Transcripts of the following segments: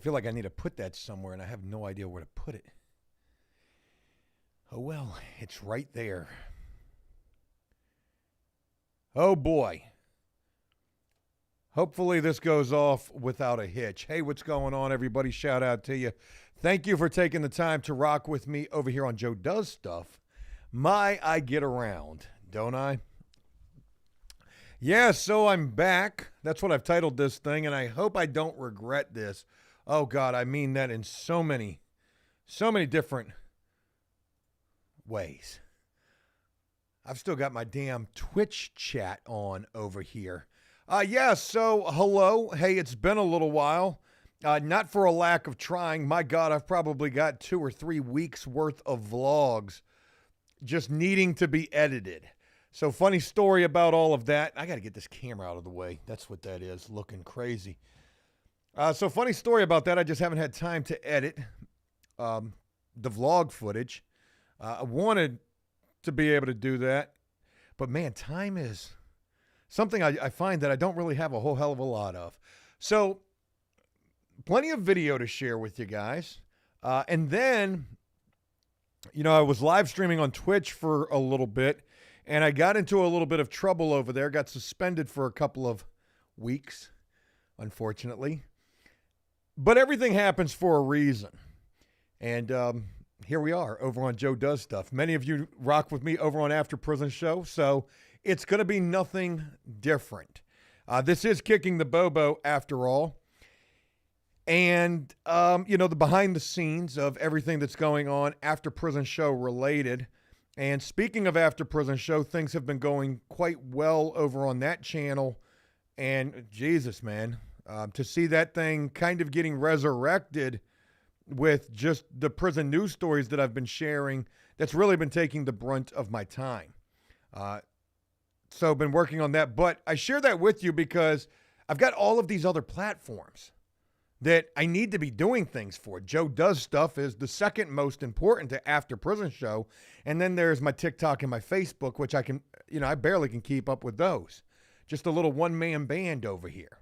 feel like I need to put that somewhere, and I have no idea where to put it. Oh, well, it's right there. Oh, boy. Hopefully this goes off without a hitch. Hey, what's going on, everybody? Shout out to you. Thank you for taking the time to rock with me over here on Joe Does Stuff. I get around, don't I? Yeah, so I'm back. That's what I've titled this thing, and I hope I don't regret this. Oh, God, I mean that in so many different ways. I've still got my damn Twitch chat on over here. So hello. Hey, it's been a little while. Not for a lack of trying. My God, I've probably got 2 or 3 weeks worth of vlogs just needing to be edited. So funny story about all of that. I got to get this camera out of the way. That's what that is, looking crazy. So funny story about that. I just haven't had time to edit the vlog footage. I wanted to be able to do that. But man, time is something I find that I don't really have a whole hell of a lot of. So plenty of video to share with you guys. And then, I was live streaming on Twitch for a little bit, and I got into a little bit of trouble over there. Got suspended for a couple of weeks, unfortunately. But everything happens for a reason. And here we are over on Joe Does Stuff. Many of you rock with me over on After Prison Show, so it's going to be nothing different. This is Kicking the Bobo after all. And, the behind the scenes of everything that's going on After Prison Show related. And speaking of After Prison Show, things have been going quite well over on that channel. And Jesus, man, to see that thing kind of getting resurrected with just the prison news stories that I've been sharing, that's really been taking the brunt of my time. So I've been working on that, but I share that with you because I've got all of these other platforms that I need to be doing things for. Joe Does Stuff is the second most important to After Prison Show. And then there's my TikTok and my Facebook, which I can, I barely can keep up with those. Just a little one-man band over here.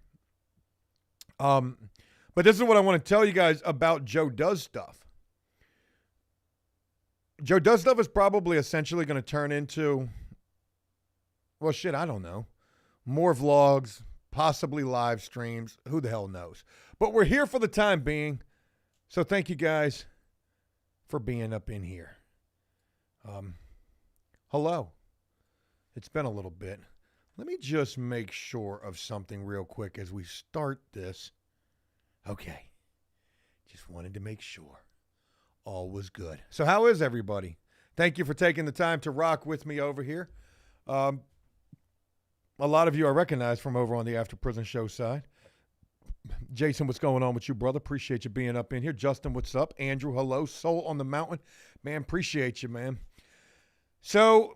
But this is what I want to tell you guys about Joe Does Stuff. Joe Does Stuff is probably essentially going to turn into, I don't know. More vlogs, possibly live streams. Who the hell knows? But we're here for the time being. So thank you guys for being up in here. Hello. It's been a little bit. Let me just make sure of something real quick as we start this. Okay. Just wanted to make sure all was good. So how is everybody? Thank you for taking the time to rock with me over here. A lot of you I recognize from over on the After Prison Show side. Jason, what's going on with you, brother? Appreciate you being up in here. Justin, what's up? Andrew, hello. Soul on the Mountain. Man, appreciate you, man. So,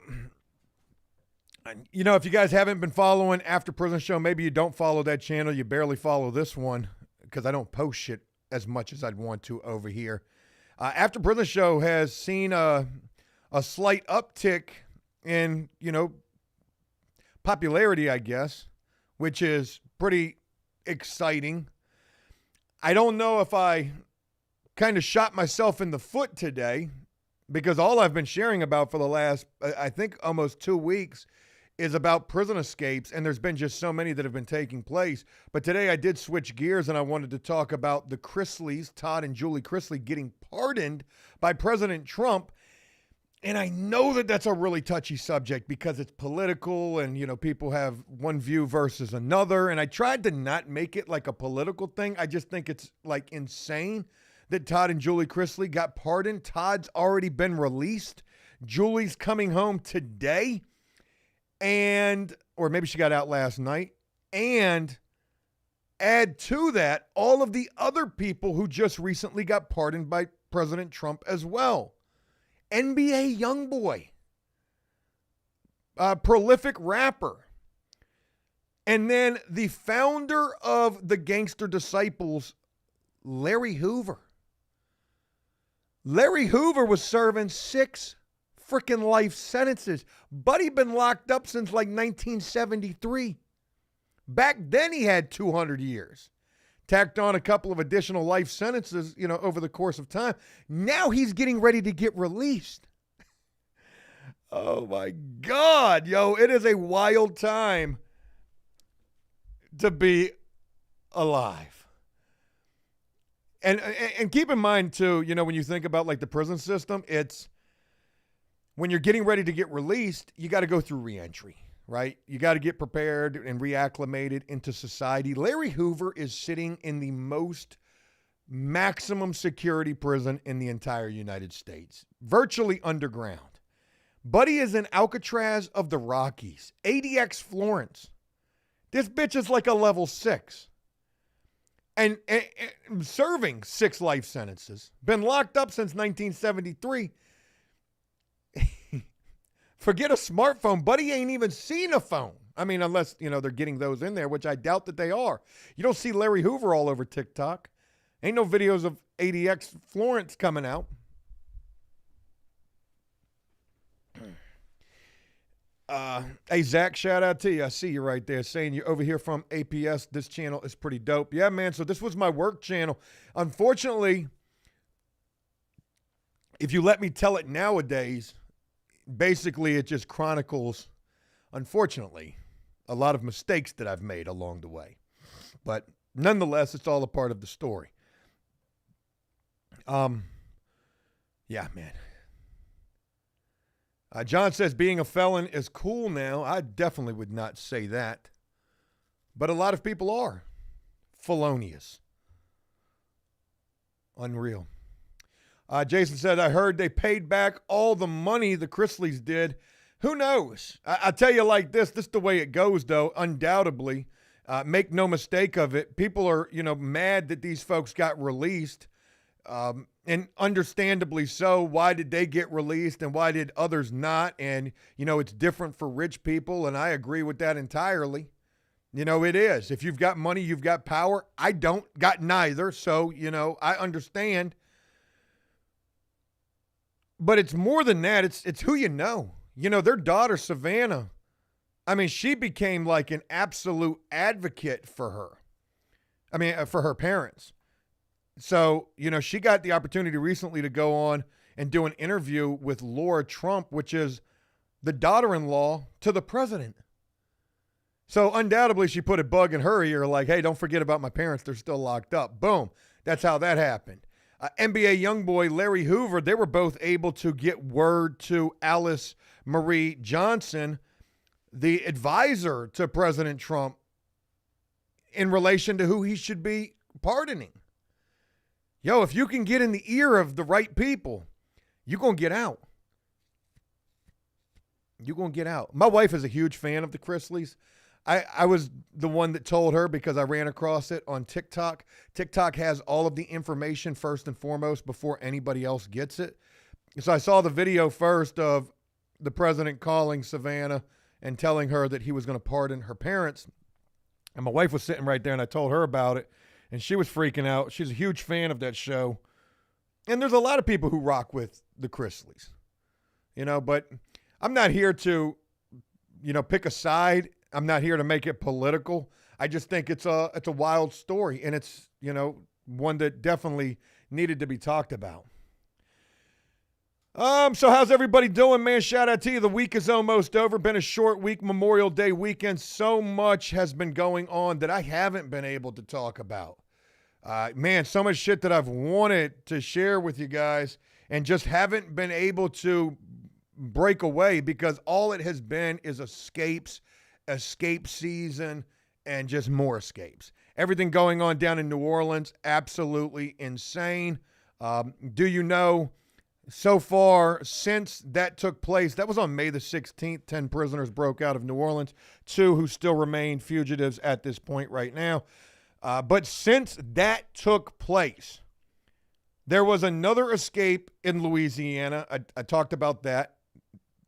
if you guys haven't been following After Prison Show, maybe you don't follow that channel. You barely follow this one because I don't post shit as much as I'd want to over here. After Prison Show has seen a slight uptick in, popularity, I guess, which is pretty exciting. I don't know if I kind of shot myself in the foot today because all I've been sharing about for the last, I think, almost 2 weeks is about prison escapes, and there's been just so many that have been taking place. But today I did switch gears, and I wanted to talk about the Chrisleys, Todd and Julie Chrisley, getting pardoned by President Trump. And I know that that's a really touchy subject because it's political and, people have one view versus another. And I tried to not make it like a political thing. I just think it's like insane that Todd and Julie Chrisley got pardoned. Todd's already been released. Julie's coming home today. Or maybe she got out last night. And add to that all of the other people who just recently got pardoned by President Trump as well. NBA YoungBoy, prolific rapper, and then the founder of the Gangster Disciples, Larry Hoover. Larry Hoover was serving 6 freaking life sentences. Buddy been locked up since like 1973. Back then he had 200 years. tacked on a couple of additional life sentences, over the course of time. Now he's getting ready to get released. Oh my God, yo, it is a wild time to be alive. And keep in mind too, when you think about like the prison system, it's when you're getting ready to get released, you got to go through reentry, right? You got to get prepared and reacclimated into society. Larry Hoover is sitting in the most maximum security prison in the entire United States, virtually underground. Buddy is in Alcatraz of the Rockies, ADX Florence. This bitch is like a level 6. And serving 6 life sentences. Been locked up since 1973. Forget a smartphone. Buddy ain't even seen a phone. I mean, unless, they're getting those in there, which I doubt that they are. You don't see Larry Hoover all over TikTok. Ain't no videos of ADX Florence coming out. Hey, Zach, shout out to you. I see you right there saying you're over here from APS. This channel is pretty dope. Yeah, man. So this was my work channel. Unfortunately, if you let me tell it nowadays, basically it just chronicles, unfortunately, a lot of mistakes that I've made along the way. But nonetheless, it's all a part of the story. Yeah, man. John says being a felon is cool now. I definitely would not say that. But a lot of people are. Felonious. Unreal. Jason said, I heard they paid back all the money the Chrisleys did. Who knows? I tell you like this is the way it goes, though, undoubtedly. Make no mistake of it. People are, mad that these folks got released. And understandably so. Why did they get released and why did others not? And, it's different for rich people, and I agree with that entirely. It is. If you've got money, you've got power. I don't got neither. So, I understand. But it's more than that. It's who you know. Their daughter, Savannah, I mean, she became like an absolute advocate for her. I mean, for her parents. So, she got the opportunity recently to go on and do an interview with Laura Trump, which is the daughter-in-law to the president. So undoubtedly she put a bug in her ear like, hey, don't forget about my parents. They're still locked up. Boom. That's how that happened. NBA youngboy Larry Hoover, they were both able to get word to Alice Marie Johnson, the advisor to President Trump, in relation to who he should be pardoning. Yo, if you can get in the ear of the right people, you're going to get out. You're going to get out. My wife is a huge fan of the Chrisleys. I was the one that told her because I ran across it on TikTok. TikTok has all of the information first and foremost before anybody else gets it. So I saw the video first of the president calling Savannah and telling her that he was going to pardon her parents. And my wife was sitting right there and I told her about it. And she was freaking out. She's a huge fan of that show. And there's a lot of people who rock with the Chrisleys, but I'm not here to, pick a side. I'm not here to make it political. I just think it's a wild story, and it's, one that definitely needed to be talked about. So how's everybody doing, man? Shout out to you. The week is almost over. Been a short week, Memorial Day weekend. So much has been going on that I haven't been able to talk about. Man, so much shit that I've wanted to share with you guys and just haven't been able to break away because all it has been is escape season, and just more escapes. Everything going on down in New Orleans, absolutely insane. Do you know, so far since that took place, that was on May the 16th, 10 prisoners broke out of New Orleans, 2 who still remain fugitives at this point right now. But since that took place, there was another escape in Louisiana. I talked about that.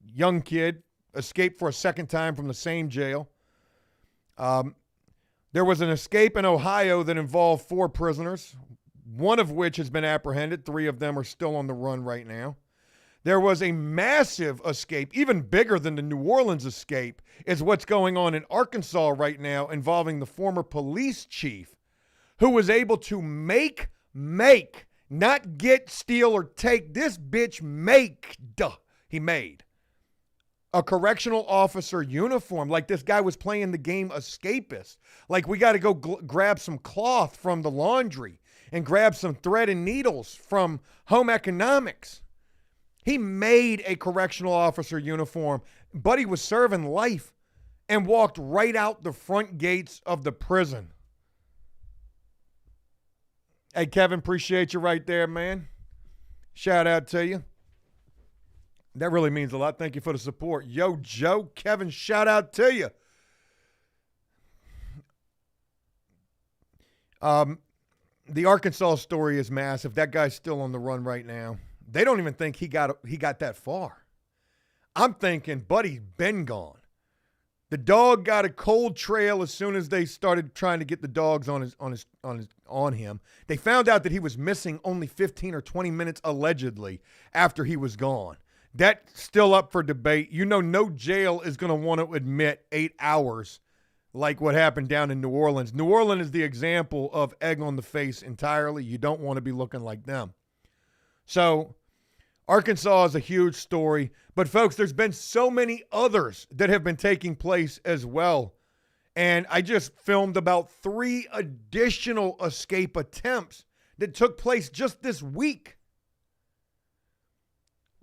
Young kid escaped for a second time from the same jail. There was an escape in Ohio that involved 4 prisoners, one of which has been apprehended. 3 of them are still on the run right now. There was a massive escape, even bigger than the New Orleans escape, is what's going on in Arkansas right now involving the former police chief who was able to make, not get, steal, or take. This bitch he made a correctional officer uniform. Like this guy was playing the game Escapist. Like we got to go grab some cloth from the laundry and grab some thread and needles from home economics. He made a correctional officer uniform. Buddy was serving life and walked right out the front gates of the prison. Hey, Kevin, appreciate you right there, man. Shout out to you. That really means a lot. Thank you for the support. Yo, Joe, Kevin, shout out to you. The Arkansas story is massive. That guy's still on the run right now. They don't even think he got that far. I'm thinking Buddy's been gone. The dog got a cold trail as soon as they started trying to get the dogs on him. They found out that he was missing only 15 or 20 minutes allegedly after he was gone. That's still up for debate. You know, no jail is going to want to admit 8 hours like what happened down in New Orleans. New Orleans is the example of egg on the face entirely. You don't want to be looking like them. So Arkansas is a huge story. But, folks, there's been so many others that have been taking place as well. And I just filmed about 3 additional escape attempts that took place just this week.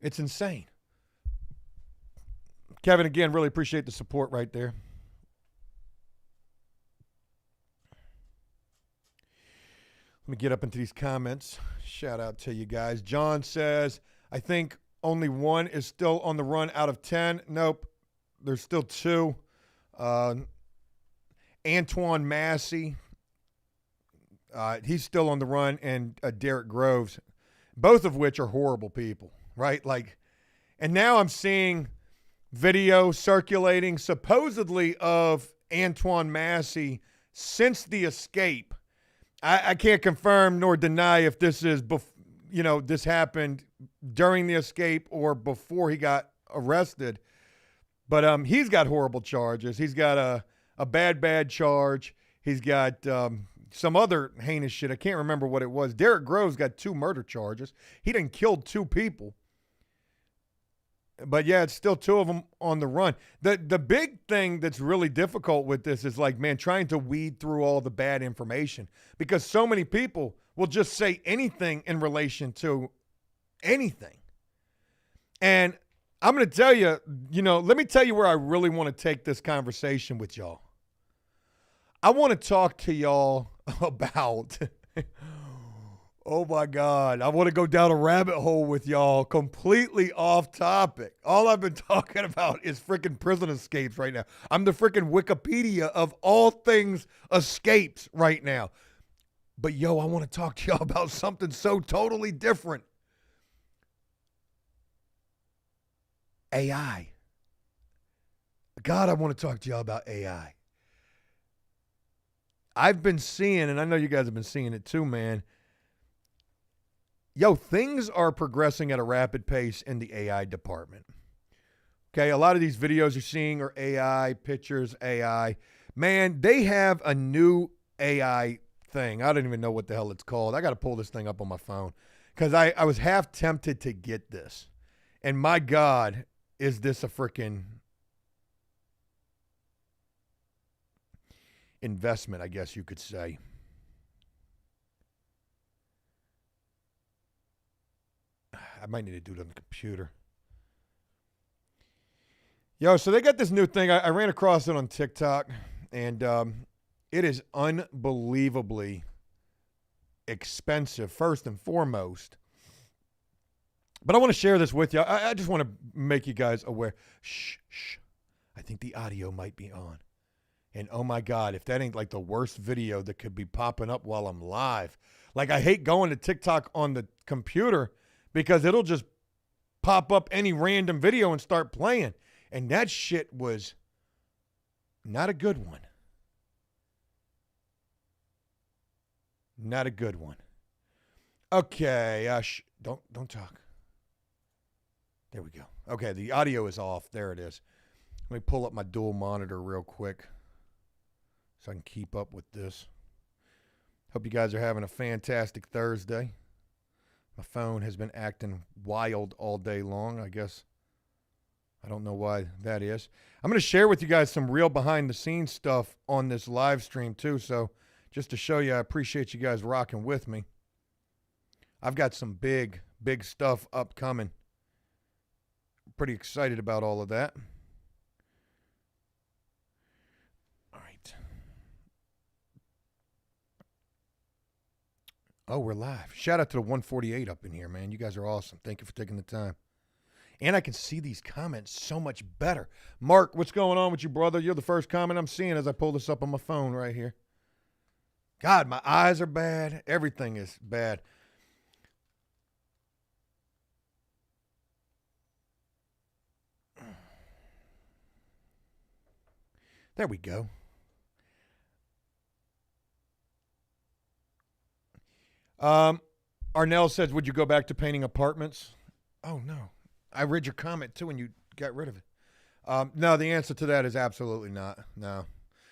It's insane. Kevin, again, really appreciate the support right there. Let me get up into these comments. Shout out to you guys. John says, I think only 1 is still on the run out of 10. Nope. There's still 2. Antoine Massey, he's still on the run, and Derek Groves, both of which are horrible people, right? Like, and now I'm seeing video circulating supposedly of Antoine Massey since the escape. I can't confirm nor deny if this is, this happened during the escape or before he got arrested. But he's got horrible charges. He's got a bad charge. He's got some other heinous shit. I can't remember what it was. Derek Groves got 2 murder charges. He done killed 2 people. But, yeah, it's still 2 of them on the run. The big thing that's really difficult with this is, like, man, trying to weed through all the bad information, because so many people will just say anything in relation to anything. And I'm going to tell you, let me tell you where I really want to take this conversation with y'all. I want to talk to y'all about, oh my God, I want to go down a rabbit hole with y'all completely off topic. All I've been talking about is freaking prison escapes right now. I'm the freaking Wikipedia of all things escapes right now. But yo, I want to talk to y'all about something so totally different. AI. God, I want to talk to y'all about AI. I've been seeing, and I know you guys have been seeing it too, man. Yo, things are progressing at a rapid pace in the AI department. Okay, a lot of these videos you're seeing are AI, pictures, AI. Man, they have a new AI thing. I don't even know what the hell it's called. I got to pull this thing up on my phone because I was half tempted to get this. And my God, is this a freaking investment, I guess you could say. I might need to do it on the computer. Yo, so they got this new thing. I ran across it on TikTok, and it is unbelievably expensive, first and foremost. But I want to share this with you. I just want to make you guys aware. Shh. I think the audio might be on. And oh my God, if that ain't like the worst video that could be popping up while I'm live. Like, I hate going to TikTok on the computer because it'll just pop up any random video and start playing. And that shit was not a good one. Not a good one. Okay, don't talk. There we go. Okay, the audio is off. There it is. Let me pull up my dual monitor real quick so I can keep up with this. Hope you guys are having a fantastic Thursday. My phone has been acting wild all day long, I guess. I don't know why that is. I'm going to share with you guys some real behind-the-scenes stuff on this live stream, too. So just to show you, I appreciate you guys rocking with me. I've got some big stuff upcoming. Pretty excited about all of that. All right. Oh, we're live. Shout out to the 148 up in here, man. You guys are awesome. Thank you for taking the time. And I can see these comments so much better. Mark, what's going on with you, brother? You're the first comment I'm seeing as I pull this up on my phone right here. God, my eyes are bad. Everything is bad. There we go. Arnell says, would you go back to painting apartments? Oh, no. I read your comment, too, and you got rid of it. No, the answer to that is absolutely not. No.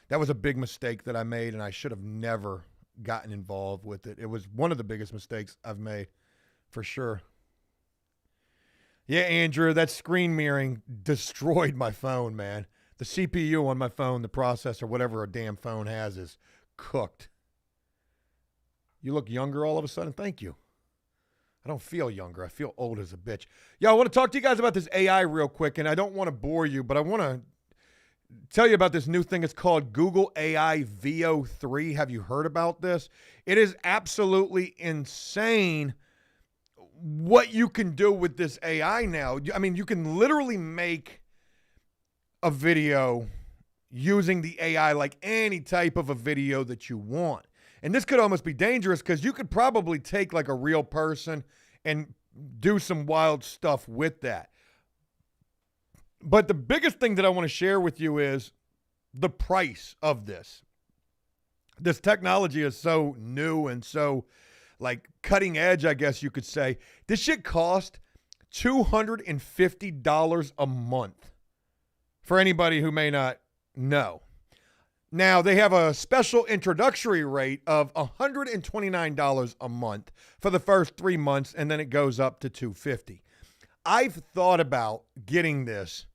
That was a big mistake that I made, and I should have never gotten involved with it. It was one of the biggest mistakes I've made, for sure. Yeah, Andrew, that screen mirroring destroyed my phone, man. The CPU on my phone, the processor, whatever a damn phone has, is cooked. You look younger all of a sudden? Thank you. I don't feel younger. I feel old as a bitch. Yeah, I want to talk to you guys about this AI real quick, and I don't want to bore you, but I want to tell you about this new thing. It's called Google AI VO3. Have you heard about this? It is absolutely insane what you can do with this AI now. I mean, you can literally make a video using the AI like any type of a video that you want. And this could almost be dangerous because you could probably take like a real person and do some wild stuff with that. But the biggest thing that I want to share with you is the price of this. This technology is so new and so like cutting edge, I guess you could say. This shit cost $250 a month for anybody who may not know. Now, they have a special introductory rate of $129 a month for the first 3 months, and then it goes up to $250. I've thought about getting this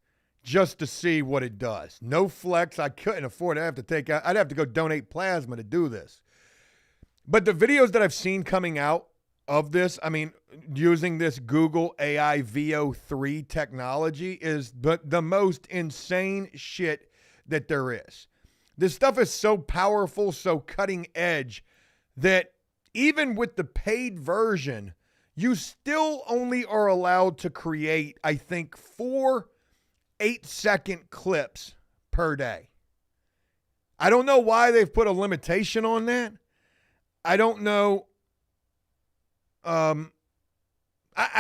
just to see what it does. No flex. I couldn't afford it. I'd have to go donate plasma to do this. But the videos that I've seen coming out of this, I mean, using this Google AI VO3 technology is the most insane shit that there is. This stuff is so powerful, so cutting edge that even with the paid version, you still only are allowed to create, I think, 4 8-second clips per day. I don't know why they've put a limitation on that. I don't know. I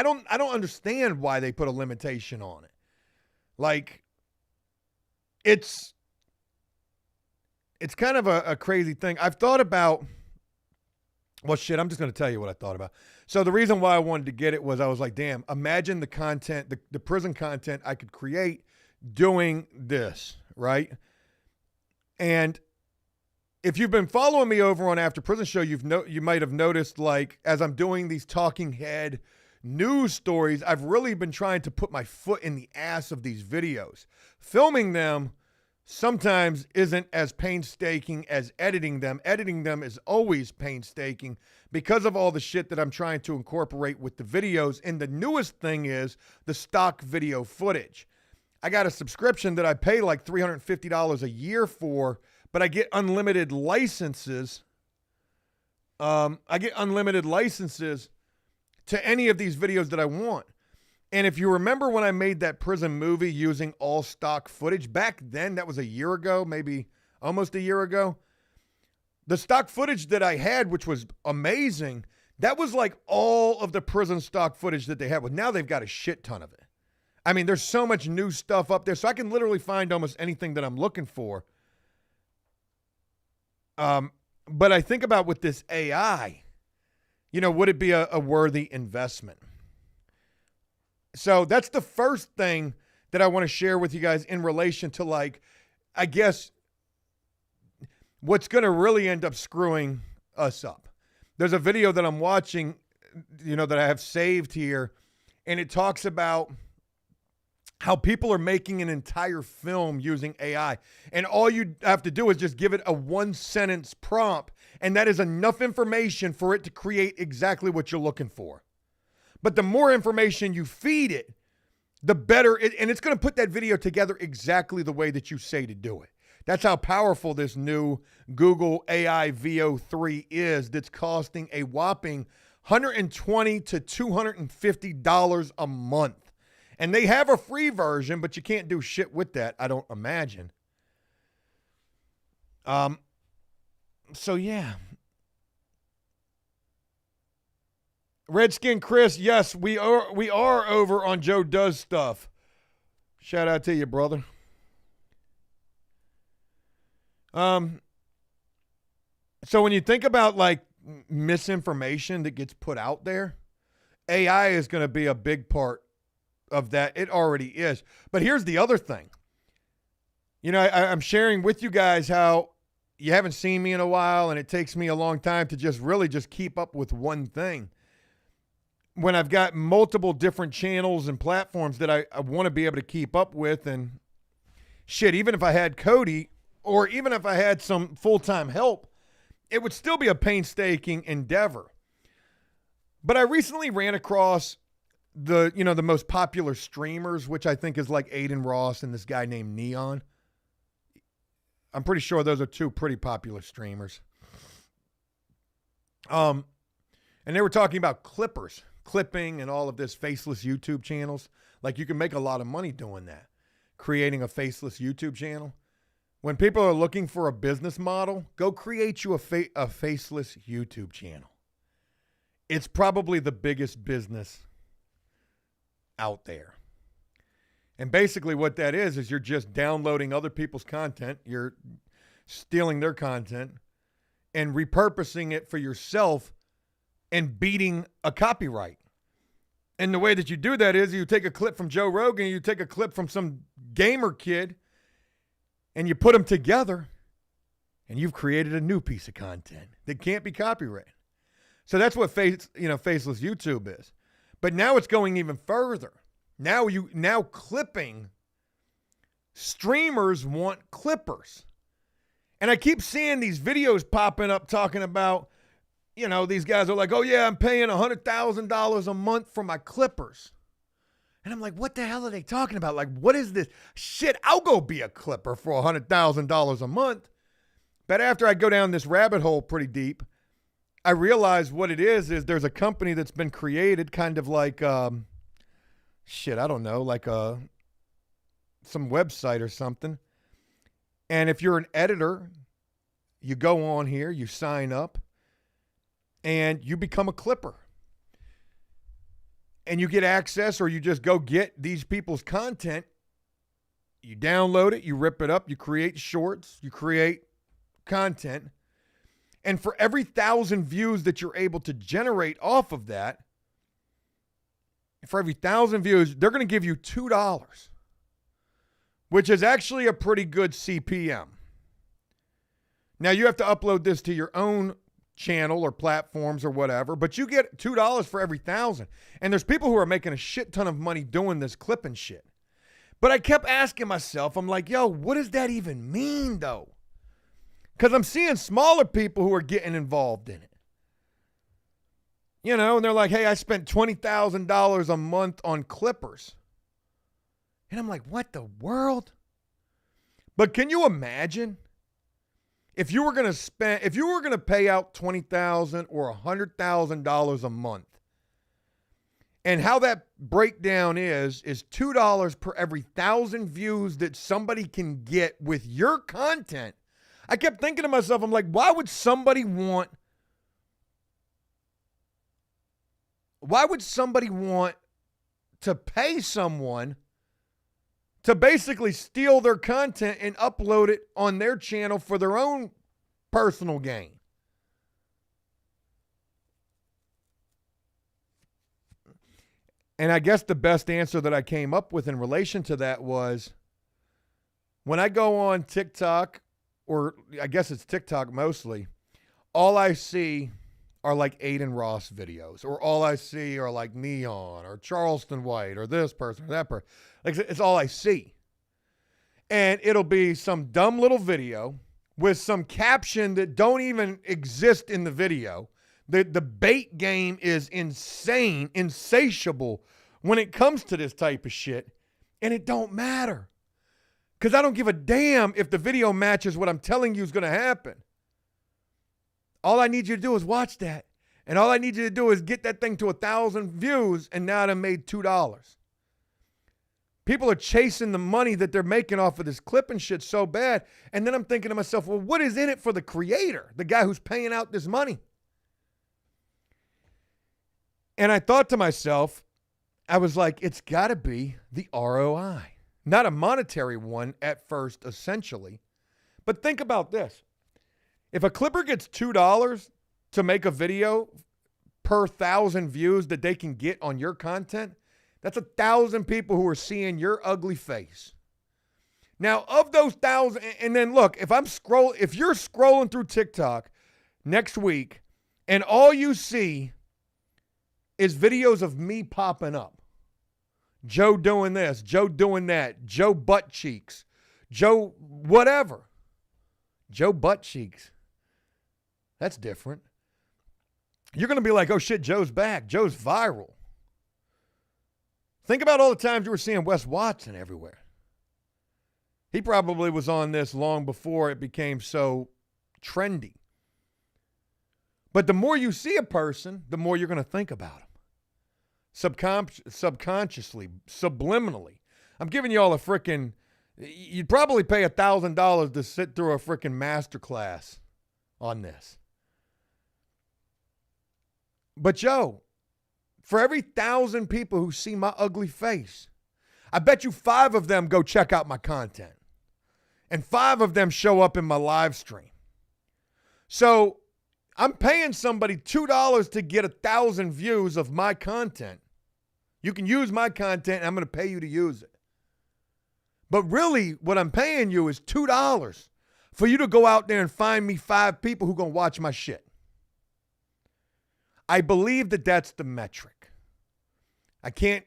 don't understand why they put a limitation on it. Like, it's kind of a crazy thing. I've thought about, well, shit, I'm just going to tell you what I thought about. So the reason why I wanted to get it was I was like, damn, imagine the content, the prison content I could create doing this, right? And if you've been following me over on After Prison Show, you might have noticed, like, as I'm doing these talking head news stories, I've really been trying to put my foot in the ass of these videos. Filming them sometimes isn't as painstaking as editing them. Editing them is always painstaking because of all the shit that I'm trying to incorporate with the videos. And the newest thing is the stock video footage. I got a subscription that I pay like $350 a year for, but I get unlimited licenses. I get unlimited licenses to any of these videos that I want. And if you remember when I made that prison movie using all stock footage, back then, that was a year ago, maybe almost a year ago, the stock footage that I had, which was amazing, that was like all of the prison stock footage that they had. Well, now they've got a shit ton of it. I mean, there's so much new stuff up there, so I can literally find almost anything that I'm looking for. But I think about with this AI, would it be a worthy investment? So that's the first thing that I want to share with you guys in relation to, like, I guess what's going to really end up screwing us up. There's a video that I'm watching, that I have saved here, and it talks about how people are making an entire film using AI. And all you have to do is just give it a 1-sentence prompt, and that is enough information for it to create exactly what you're looking for. But the more information you feed it, the better it, and it's going to put that video together exactly the way that you say to do it. That's how powerful this new Google AI VO3 is, that's costing a whopping $120 to $250 a month. And they have a free version, but you can't do shit with that, I don't imagine. So yeah. Redskin Chris, yes, we are over on Joe Does Stuff. Shout out to you, brother. So when you think about like misinformation that gets put out there, AI is going to be a big part of that. It already is. But here's the other thing. I'm sharing with you guys how you haven't seen me in a while, and it takes me a long time to just keep up with one thing. When I've got multiple different channels and platforms that I want to be able to keep up with, and shit, even if I had Cody or even if I had some full-time help, it would still be a painstaking endeavor. But I recently ran across the most popular streamers, which I think is like Aiden Ross and this guy named Neon. I'm pretty sure those are two pretty popular streamers. And they were talking about clipping and all of this faceless YouTube channels. Like, you can make a lot of money doing that, creating a faceless YouTube channel. When people are looking for a business model, go create you a faceless YouTube channel. It's probably the biggest business out there. And basically what that is you're just downloading other people's content, you're stealing their content and repurposing it for yourself and beating a copyright. And the way that you do that is you take a clip from Joe Rogan, you take a clip from some gamer kid, and you put them together, and you've created a new piece of content that can't be copyrighted. So that's what faceless YouTube is. But now it's going even further. Now clipping, streamers want clippers. And I keep seeing these videos popping up talking about, these guys are like, oh yeah, I'm paying $100,000 a month for my clippers. And I'm like, what the hell are they talking about? Like, what is this? Shit, I'll go be a clipper for $100,000 a month. But after I go down this rabbit hole pretty deep, I realize what it is there's a company that's been created kind of like, like some website or something. And if you're an editor, you go on here, you sign up, and you become a clipper. And you get access, or you just go get these people's content. You download it, you rip it up, you create shorts, you create content. And for every 1,000 views that you're able to generate off of that, for every 1,000 views, they're going to give you $2, which is actually a pretty good CPM. Now, you have to upload this to your own channel or platforms or whatever, but you get $2 for every 1,000. And there's people who are making a shit ton of money doing this clipping shit. But I kept asking myself, I'm like, yo, what does that even mean though? Because I'm seeing smaller people who are getting involved in it. And they're like, hey, I spent $20,000 a month on clippers. And I'm like, what the world? But can you imagine if you were going to pay out $20,000 or $100,000 a month, and how that breakdown is $2 per every 1,000 views that somebody can get with your content. I kept thinking to myself, I'm like, why would somebody want to pay someone to basically steal their content and upload it on their channel for their own personal gain? And I guess the best answer that I came up with in relation to that was, when I go on TikTok, or I guess it's TikTok mostly, all I see are like Aiden Ross videos, or all I see are like Neon or Charleston White or this person or that person. Like, it's all I see. And it'll be some dumb little video with some caption that don't even exist in the video. The bait game is insane, insatiable when it comes to this type of shit. And it don't matter. Because I don't give a damn if the video matches what I'm telling you is going to happen. All I need you to do is watch that. And all I need you to do is get that thing to 1,000 views, and now I made $2. People are chasing the money that they're making off of this clip and shit so bad. And then I'm thinking to myself, well, what is in it for the creator, the guy who's paying out this money? And I thought to myself, I was like, it's got to be the ROI. Not a monetary one at first, essentially. But think about this. If a clipper gets $2 to make a video per 1,000 views that they can get on your content, that's 1,000 people who are seeing your ugly face. Now, of those 1,000, and then look, if you're scrolling through TikTok next week and all you see is videos of me popping up, Joe doing this, Joe doing that, Joe butt cheeks, Joe whatever, Joe butt cheeks. That's different. You're going to be like, oh shit, Joe's back. Joe's viral. Think about all the times you were seeing Wes Watson everywhere. He probably was on this long before it became so trendy. But the more you see a person, the more you're going to think about them. Subconsciously, subliminally. I'm giving you all a freaking, you'd probably pay $1,000 to sit through a freaking masterclass on this. But Joe, for every 1,000 people who see my ugly face, I bet you 5 of them go check out my content. And 5 of them show up in my live stream. So I'm paying somebody $2 to get 1,000 views of my content. You can use my content and I'm going to pay you to use it. But really, what I'm paying you is $2 for you to go out there and find me 5 people who are going to watch my shit. I believe that that's the metric. I can't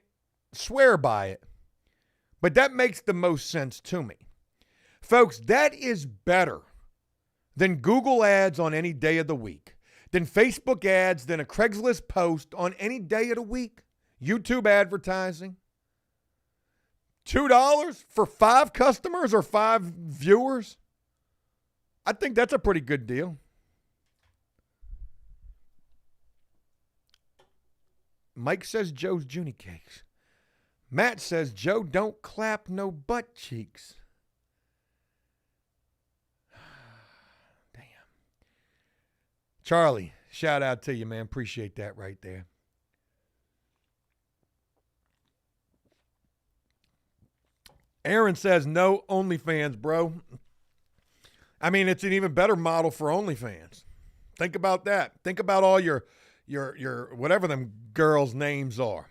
swear by it, but that makes the most sense to me. Folks, that is better than Google ads on any day of the week, than Facebook ads, than a Craigslist post on any day of the week, YouTube advertising. $2 for 5 customers or 5 viewers? I think that's a pretty good deal. Mike says Joe's Junie cakes. Matt says Joe don't clap no butt cheeks. Damn. Charlie, shout out to you, man. Appreciate that right there. Aaron says no OnlyFans, bro. I mean, it's an even better model for OnlyFans. Think about that. Think about all your whatever them girls' names are.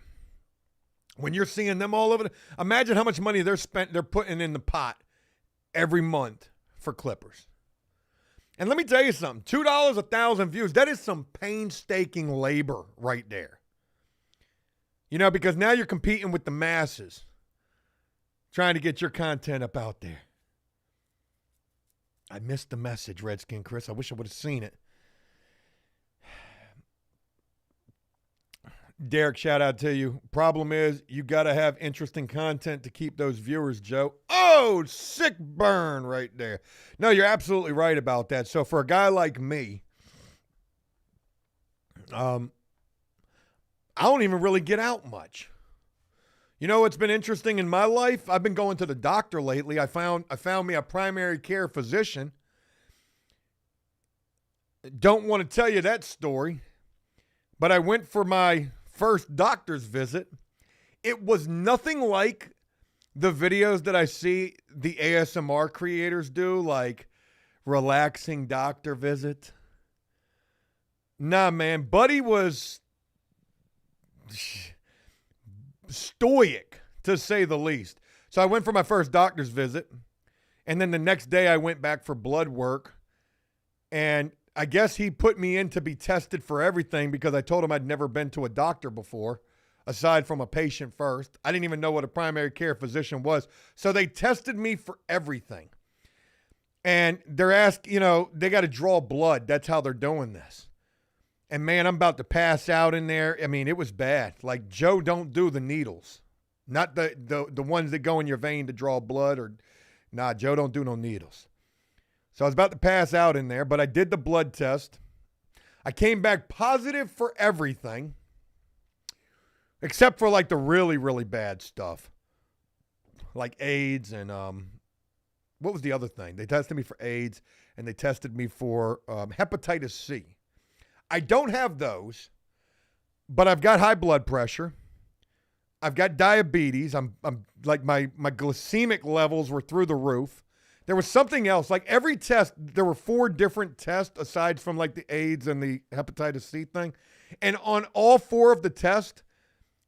When you're seeing them all over, imagine how much money they're putting in the pot every month for clippers. And let me tell you something, $2 1,000 views, that is some painstaking labor right there. You know, because now you're competing with the masses, trying to get your content up out there. I missed the message, Redskin Chris. I wish I would have seen it. Derek, shout out to you. Problem is, you got to have interesting content to keep those viewers, Joe. Oh, sick burn right there. No, you're absolutely right about that. So for a guy like me, I don't even really get out much. You know what's been interesting in my life? I've been going to the doctor lately. I found me a primary care physician. Don't want to tell you that story, but I went for my first doctor's visit. It was nothing like the videos that I see the ASMR creators do, like relaxing doctor visit. Nah, man, Buddy was stoic, to say the least. So I went for my first doctor's visit, and then the next day I went back for blood work, and I guess he put me in to be tested for everything because I told him I'd never been to a doctor before, aside from a patient first. I didn't even know what a primary care physician was. So they tested me for everything. And they're asking, they got to draw blood. That's how they're doing this. And man, I'm about to pass out in there. I mean, it was bad. Like, Joe don't do the needles. Not the ones that go in your vein to draw blood Joe don't do no needles. So I was about to pass out in there, but I did the blood test. I came back positive for everything, except for like the really, really bad stuff, like AIDS and what was the other thing? They tested me for AIDS and they tested me for hepatitis C. I don't have those, but I've got high blood pressure. I've got diabetes. I'm like my glycemic levels were through the roof. There was something else. Like every test, there were 4 different tests aside from like the AIDS and the hepatitis C thing. And on all 4 of the tests,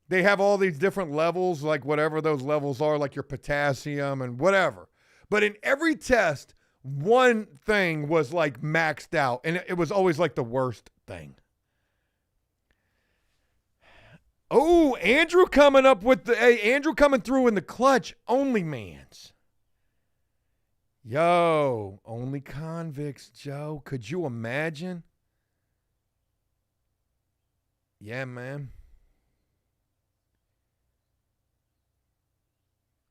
they have all these different levels, like whatever those levels are, like your potassium and whatever. But in every test, one thing was like maxed out. And it was always like the worst thing. Oh, Andrew coming through in the clutch. Only mans. Yo, only convicts, Joe. Could you imagine? Yeah, man.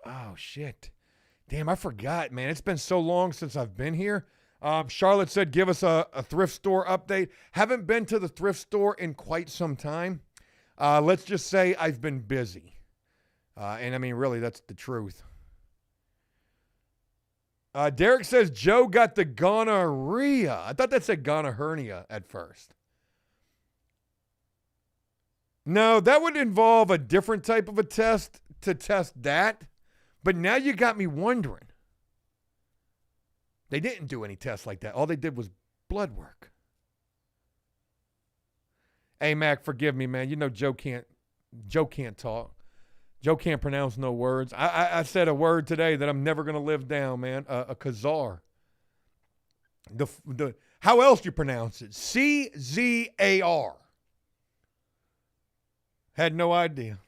Oh, shit. Damn, I forgot, man. It's been so long since I've been here. Charlotte said, give us a thrift store update. Haven't been to the thrift store in quite some time. Let's just say I've been busy. And I mean, really, that's the truth. Derek says Joe got the gonorrhea. I thought that said gonorrhea at first. No, that would involve a different type of a test to test that. But now you got me wondering. They didn't do any tests like that. All they did was blood work. Hey, Mac, forgive me, man. You know Joe can't talk. Joe can't pronounce no words. I said a word today that I'm never going to live down, man. A kazar. How else do you pronounce it? C-Z-A-R. Had no idea.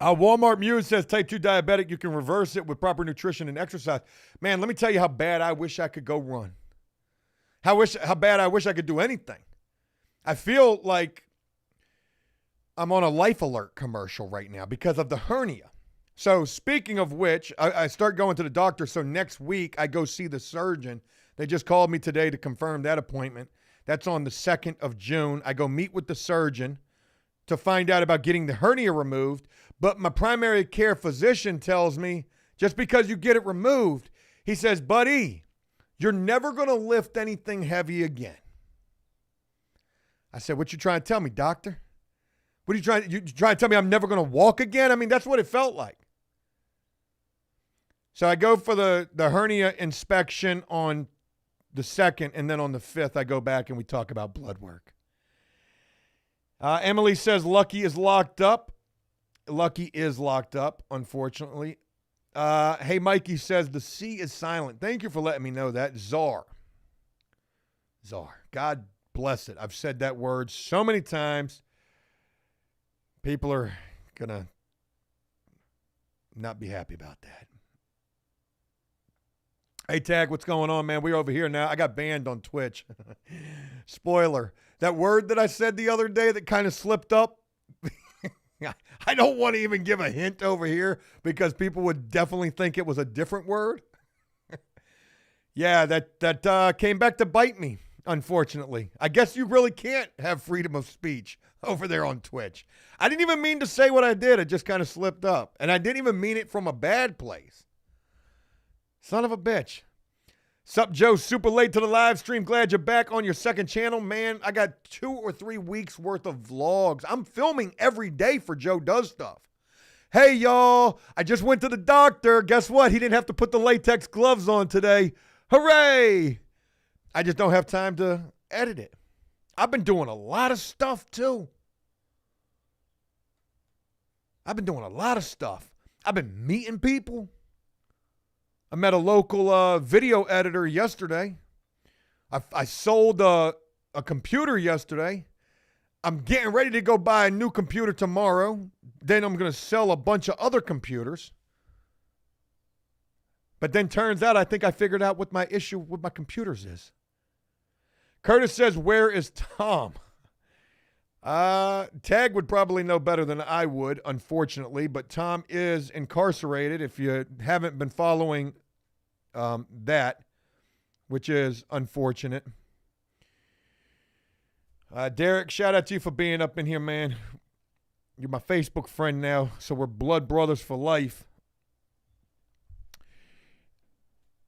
Walmart Muse says type 2 diabetic, you can reverse it with proper nutrition and exercise. Man, let me tell you how bad I wish I could go run. How bad I wish I could do anything. I feel like I'm on a Life Alert commercial right now because of the hernia. So speaking of which, I start going to the doctor. So next week I go see the surgeon. They just called me today to confirm that appointment. That's on the 2nd of June. I go meet with the surgeon to find out about getting the hernia removed. But my primary care physician tells me, just because you get it removed, he says, buddy, you're never going to lift anything heavy again. I said, what you trying to tell me, doctor? What are you trying to tell me I'm never going to walk again? I mean, that's what it felt like. So I go for the hernia inspection on the 2nd, and then on the 5th, I go back and we talk about blood work. Emily says Lucky is locked up. Lucky is locked up, unfortunately. Hey, Mikey says the C is silent. Thank you for letting me know that. Czar. God bless it. I've said that word so many times. People are going to not be happy about that. Hey, Tag, what's going on, man? We're over here now. I got banned on Twitch. Spoiler. That word that I said the other day that kind of slipped up, I don't want to even give a hint over here because people would definitely think it was a different word. Yeah, that came back to bite me, unfortunately. I guess you really can't have freedom of speech over there on Twitch. I didn't even mean to say what I did. It just kind of slipped up. And I didn't even mean it from a bad place. Son of a bitch. Sup, Joe? Super late to the live stream. Glad you're back on your second channel. Man, I got 2 or 3 weeks worth of vlogs. I'm filming every day for Joe Does Stuff. Hey, y'all. I just went to the doctor. Guess what? He didn't have to put the latex gloves on today. Hooray! I just don't have time to edit it. I've been doing a lot of stuff, too. I've been meeting people. I met a local video editor yesterday. I sold a computer yesterday. I'm getting ready to go buy a new computer tomorrow. Then I'm going to sell a bunch of other computers. But then turns out I think I figured out what my issue with my computers is. Curtis says, where is Tom? Tag would probably know better than I would, unfortunately, but Tom is incarcerated if you haven't been following that, which is unfortunate. Derek, shout out to you for being up in here, man. You're my Facebook friend now, so we're blood brothers for life.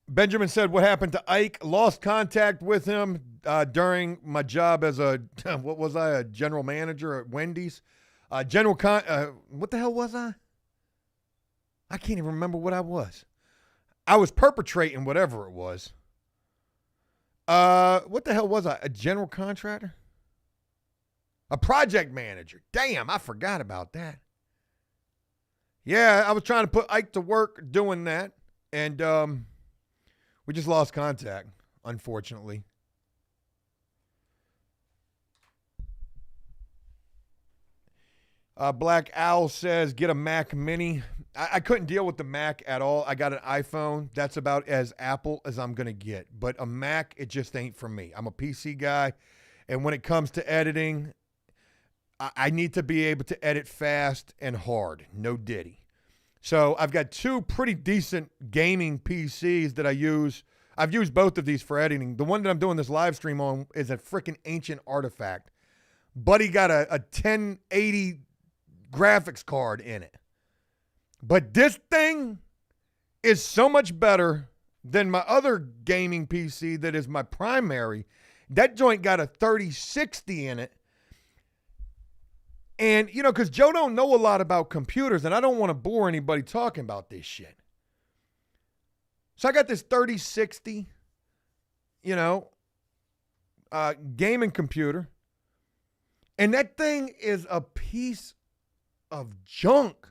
Benjamin said, what happened to Ike? Lost contact with him during my job as a general manager at Wendy's. What the hell was I? I can't even remember what I was. I was perpetrating whatever it was. What the hell was I? A general contractor? A project manager. Damn, I forgot about that. Yeah, I was trying to put Ike to work doing that, and we just lost contact, unfortunately. Black Owl says, get a Mac Mini. I couldn't deal with the Mac at all. I got an iPhone. That's about as Apple as I'm going to get. But a Mac, it just ain't for me. I'm a PC guy. And when it comes to editing, I need to be able to edit fast and hard. No diddy. So I've got two pretty decent gaming PCs that I use. I've used both of these for editing. The one that I'm doing this live stream on is a freaking ancient artifact. Buddy got a 1080 graphics card in it. But this thing is so much better than my other gaming PC that is my primary. That joint got a 3060 in it. And, you know, because Joe don't know a lot about computers, and I don't want to bore anybody talking about this shit. So I got this 3060, gaming computer. And that thing is a piece of junk.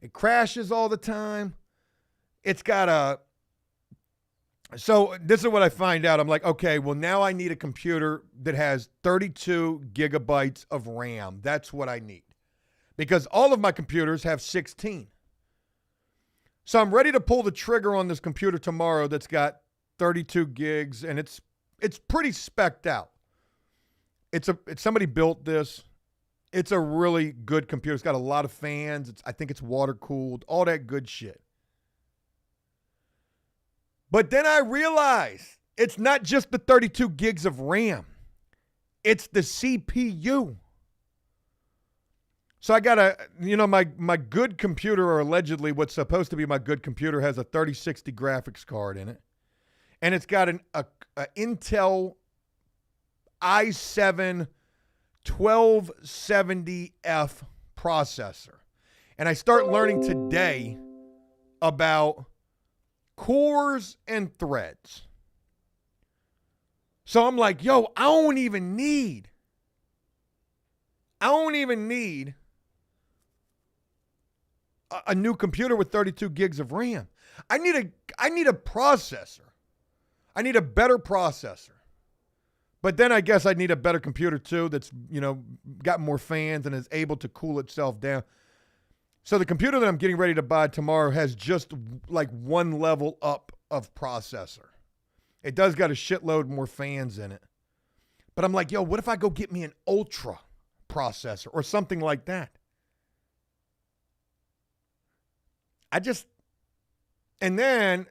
It crashes all the time. It's got so this is what I find out. I'm like, okay, well, now I need a computer that has 32 gigabytes of RAM. That's what I need. Because all of my computers have 16. So I'm ready to pull the trigger on this computer tomorrow that's got 32 gigs, and it's pretty specced out. It's somebody built this. It's a really good computer. It's got a lot of fans. I think it's water cooled, all that good shit. But then I realized it's not just the 32 gigs of RAM. It's the CPU. So I got my good computer, or allegedly what's supposed to be my good computer, has a 3060 graphics card in it. And it's got an Intel i7 1270F processor. And I start learning today about cores and threads. So I'm like, yo, I don't even need a new computer with 32 gigs of RAM. I need a processor. I need a better processor. But then I guess I need a better computer too that's, got more fans and is able to cool itself down. So the computer that I'm getting ready to buy tomorrow has just like one level up of processor. It does got a shitload more fans in it. But I'm like, yo, what if I go get me an ultra processor or something like that? And then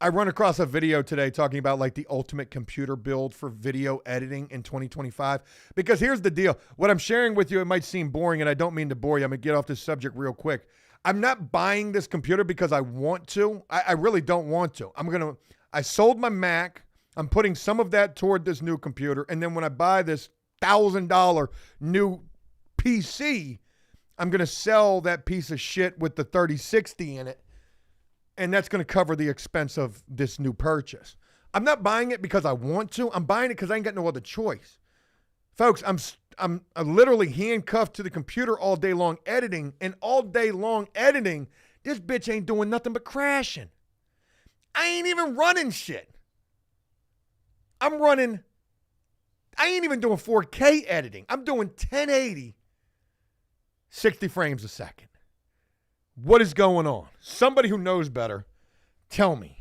I run across a video today talking about like the ultimate computer build for video editing in 2025. Because here's the deal. What I'm sharing with you, it might seem boring, and I don't mean to bore you. I'm going to get off this subject real quick. I'm not buying this computer because I want to. I really don't want to. I sold my Mac. I'm putting some of that toward this new computer. And then when I buy this $1,000 new PC, I'm going to sell that piece of shit with the 3060 in it. And that's going to cover the expense of this new purchase. I'm not buying it because I want to. I'm buying it because I ain't got no other choice. Folks, I'm literally handcuffed to the computer all day long editing. And all day long editing, this bitch ain't doing nothing but crashing. I ain't even running shit. I ain't even doing 4K editing. I'm doing 1080, 60 frames a second. What is going on? Somebody who knows better, tell me.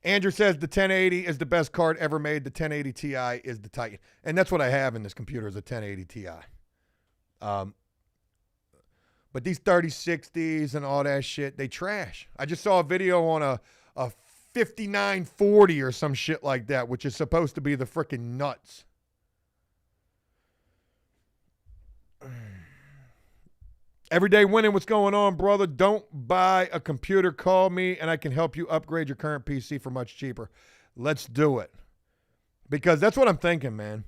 Andrew says the 1080 is the best card ever made. The 1080 Ti is the Titan. And that's what I have in this computer is a 1080 Ti. But these 3060s and all that shit, they trash. I just saw a video on a 5940 or some shit like that, which is supposed to be the freaking nuts. Everyday winning, what's going on, brother? Don't buy a computer. Call me and I can help you upgrade your current PC for much cheaper. Let's do it. Because that's what I'm thinking, man.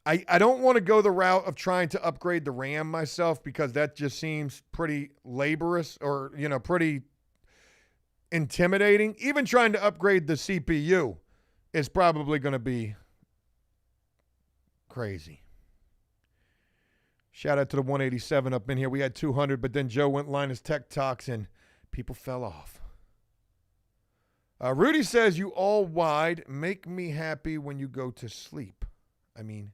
I don't want to go the route of trying to upgrade the RAM myself because that just seems pretty laborious or, pretty intimidating. Even trying to upgrade the CPU is probably going to be crazy. Shout out to the 187 up in here. We had 200, but then Joe went Linus Tech Talks and people fell off. Rudy says, you all wide. Make me happy when you go to sleep. I mean,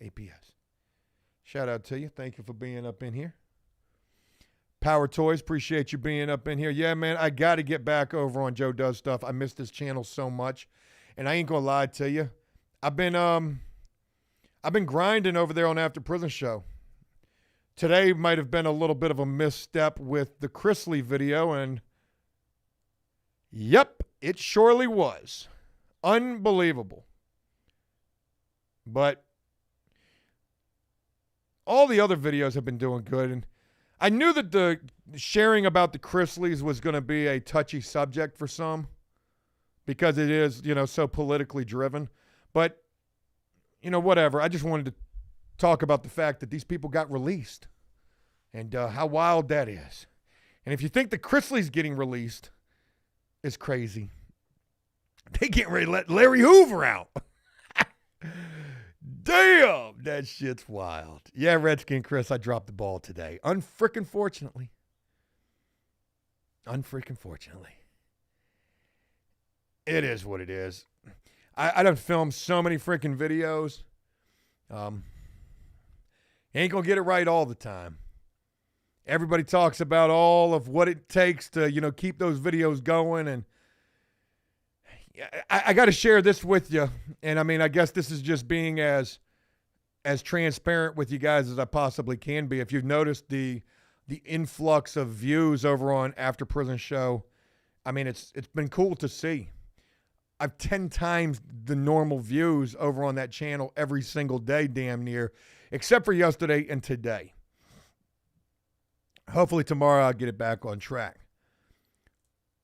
APS. Shout out to you. Thank you for being up in here. Power Toys, appreciate you being up in here. Yeah, man, I got to get back over on Joe Does Stuff. I miss this channel so much. And I ain't going to lie to you. I've been grinding over there on After Prison Show. Today might have been a little bit of a misstep with the Chrisley video, and yep, it surely was. Unbelievable. But all the other videos have been doing good, and I knew that the sharing about the Chrisleys was going to be a touchy subject for some because it is, so politically driven. But, whatever. I just wanted to talk about the fact that these people got released and how wild that is. And if you think the Chrisleys getting released is crazy, they getting ready to let Larry Hoover out. Damn, that shit's wild. Yeah, Redskin Chris, I dropped the ball today. Unfreaking fortunately. It is what it is. I done filmed so many freaking videos. Ain't gonna get it right all the time. Everybody talks about all of what it takes to, keep those videos going. And I got to share this with you. And I guess this is just being as transparent with you guys as I possibly can be. If you've noticed the influx of views over on After Prison Show, it's been cool to see. I've 10 times the normal views over on that channel every single day, damn near, except for yesterday and today. Hopefully tomorrow I'll get it back on track.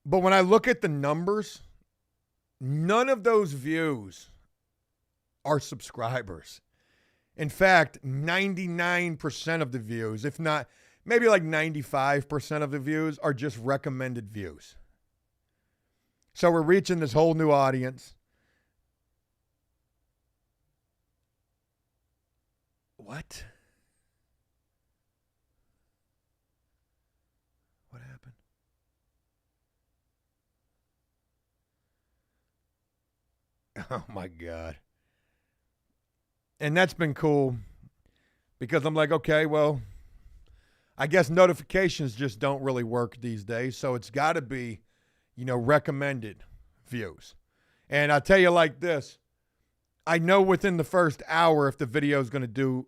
But when I look at the numbers, none of those views are subscribers. In fact, 99% of the views, if not maybe like 95% of the views, are just recommended views. So we're reaching this whole new audience. What? What happened? Oh my God. And that's been cool because I'm like, okay, well, I guess notifications just don't really work these days. So it's got to be, recommended views. And I tell you like this, I know within the first hour if the video is going to do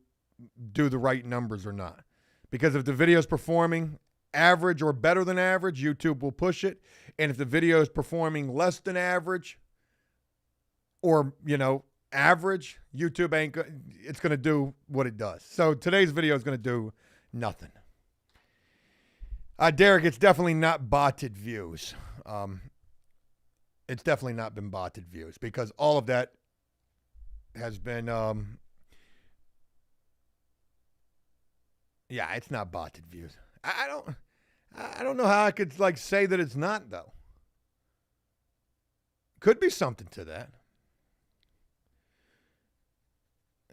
the right numbers or not. Because if the video is performing average or better than average, YouTube will push it. And if the video is performing less than average or, average, YouTube it's going to do what it does. So today's video is going to do nothing. Derek, it's definitely not botted views. It's definitely not been botted views because all of that has been, it's not botted views. I don't know how I could say that it's not though. Could be something to that.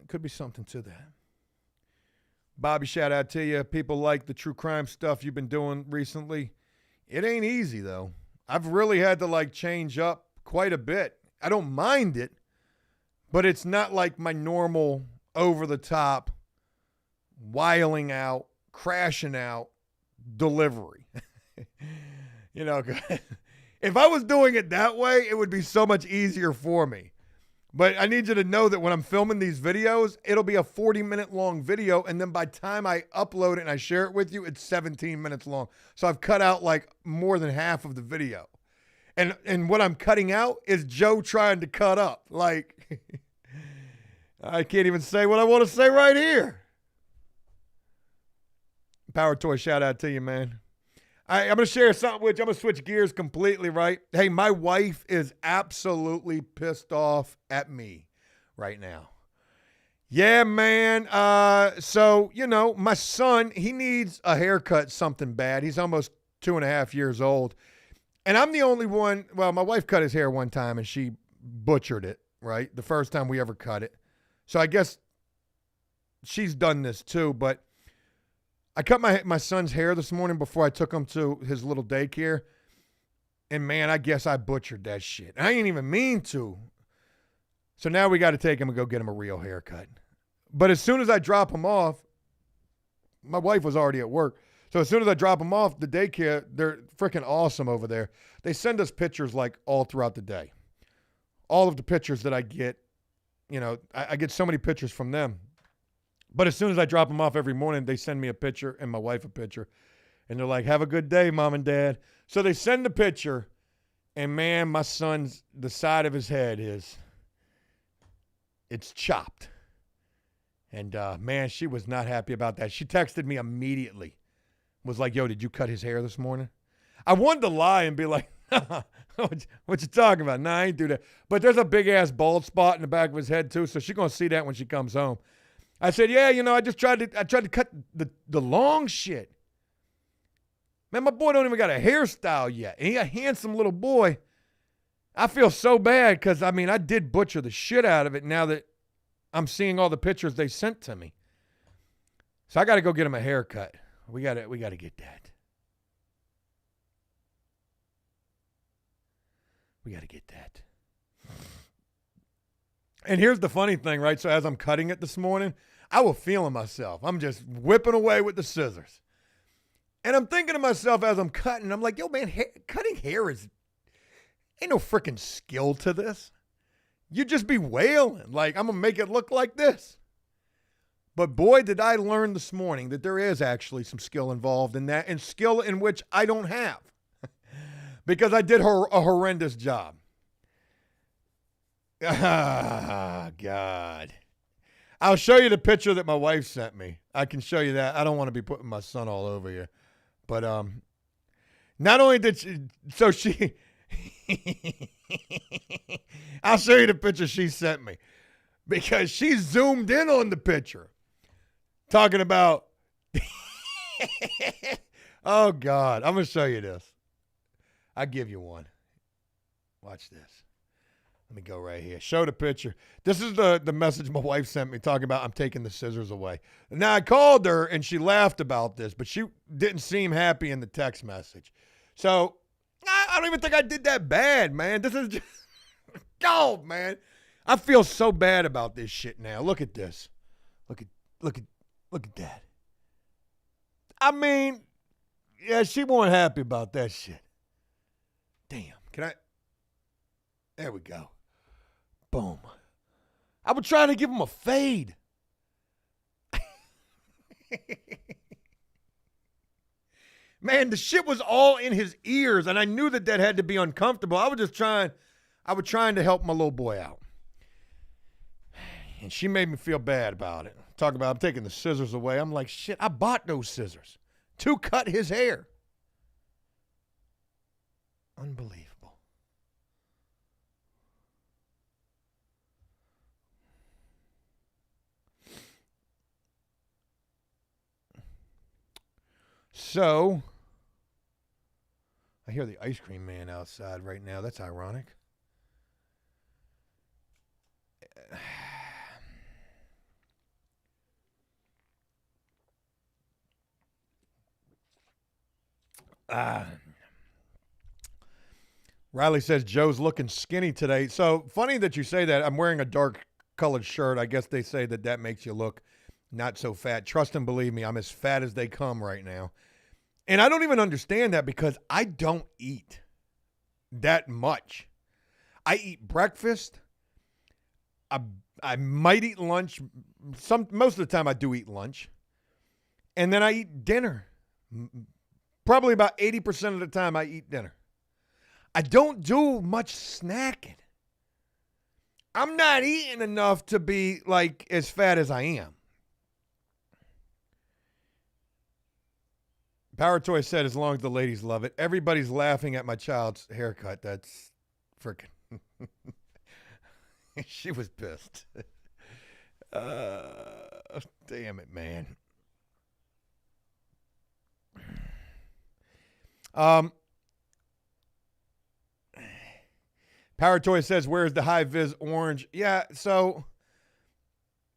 Could be something to that. Bobby, shout out to you. People like the true crime stuff you've been doing recently. It ain't easy, though. I've really had to like change up quite a bit. I don't mind it, but it's not like my normal over the top, wiling out, crashing out delivery. You know, if I was doing it that way, it would be so much easier for me. But I need you to know that when I'm filming these videos, it'll be a 40-minute long video. And then by the time I upload it and I share it with you, it's 17 minutes long. So I've cut out like more than half of the video. And what I'm cutting out is Joe trying to cut up. Like, I can't even say what I want to say right here. Power Toy, shout out to you, man. I'm going to share something with you. I'm going to switch gears completely, right? Hey, my wife is absolutely pissed off at me right now. Yeah, man. So, you know, my son, he needs a haircut, something bad. He's almost 2.5 years old. And I'm the only one, well, my wife cut his hair one time and she butchered it, right? The first time we ever cut it. So I guess she's done this too, but I cut my son's hair this morning before I took him to his little daycare. And man, I guess I butchered that shit. I didn't even mean to. So now we got to take him and go get him a real haircut. But as soon as I drop him off, my wife was already at work. So as soon as I drop him off, the daycare, they're freaking awesome over there. They send us pictures like all throughout the day. All of the pictures that I get, you know, I get so many pictures from them. But as soon as I drop them off every morning, they send me a picture and my wife a picture. And they're like, have a good day, Mom and Dad. So they send the picture. And man, my son's, the side of his head it's chopped. And man, she was not happy about that. She texted me immediately. Was like, yo, did you cut his hair this morning? I wanted to lie and be like, what you talking about? Nah, I ain't do that. But there's a big-ass bald spot in the back of his head, too. So she's going to see that when she comes home. I said, yeah, you know, I tried to cut the long shit. Man, my boy don't even got a hairstyle yet. And he a handsome little boy. I feel so bad because, I mean, I did butcher the shit out of it now that I'm seeing all the pictures they sent to me. So I got to go get him a haircut. We got to get that. We got to get that. And here's the funny thing, right? So as I'm cutting it this morning, I was feeling myself. I'm just whipping away with the scissors. And I'm thinking to myself as I'm cutting, I'm like, yo, man, cutting hair ain't no freaking skill to this. You just be wailing. Like, I'm going to make it look like this. But boy, did I learn this morning that there is actually some skill involved in that, and skill in which I don't have. Because I did a horrendous job. Ah, God. I'll show you the picture that my wife sent me. I can show you that. I don't want to be putting my son all over you. But not only did she, I'll show you the picture she sent me. Because she zoomed in on the picture. Talking about, oh, God. I'm going to show you this. I'll give you one. Watch this. Let me go right here. Show the picture. This is the message my wife sent me talking about I'm taking the scissors away. Now, I called her, and she laughed about this, but she didn't seem happy in the text message. So, I don't even think I did that bad, man. This is just, oh, man. I feel so bad about this shit now. Look at this. Look at that. I mean, yeah, she wasn't happy about that shit. Damn. There we go. Boom. I was trying to give him a fade. Man, the shit was all in his ears, and I knew that had to be uncomfortable. I was trying to help my little boy out. And she made me feel bad about it. Talking about I'm taking the scissors away. I'm like, shit, I bought those scissors to cut his hair. Unbelievable. So, I hear the ice cream man outside right now. That's ironic. Riley says Joe's looking skinny today. So funny that you say that. I'm wearing a dark colored shirt. I guess they say that makes you look not so fat. Trust and believe me, I'm as fat as they come right now. And I don't even understand that because I don't eat that much. I eat breakfast. I might eat lunch. Most of the time I do eat lunch. And then I eat dinner. Probably about 80% of the time I eat dinner. I don't do much snacking. I'm not eating enough to be like as fat as I am. Power Toy said, as long as the ladies love it. Everybody's laughing at my child's haircut. That's freaking. She was pissed. Damn it, man. Power Toy says, where's the high vis orange? Yeah, so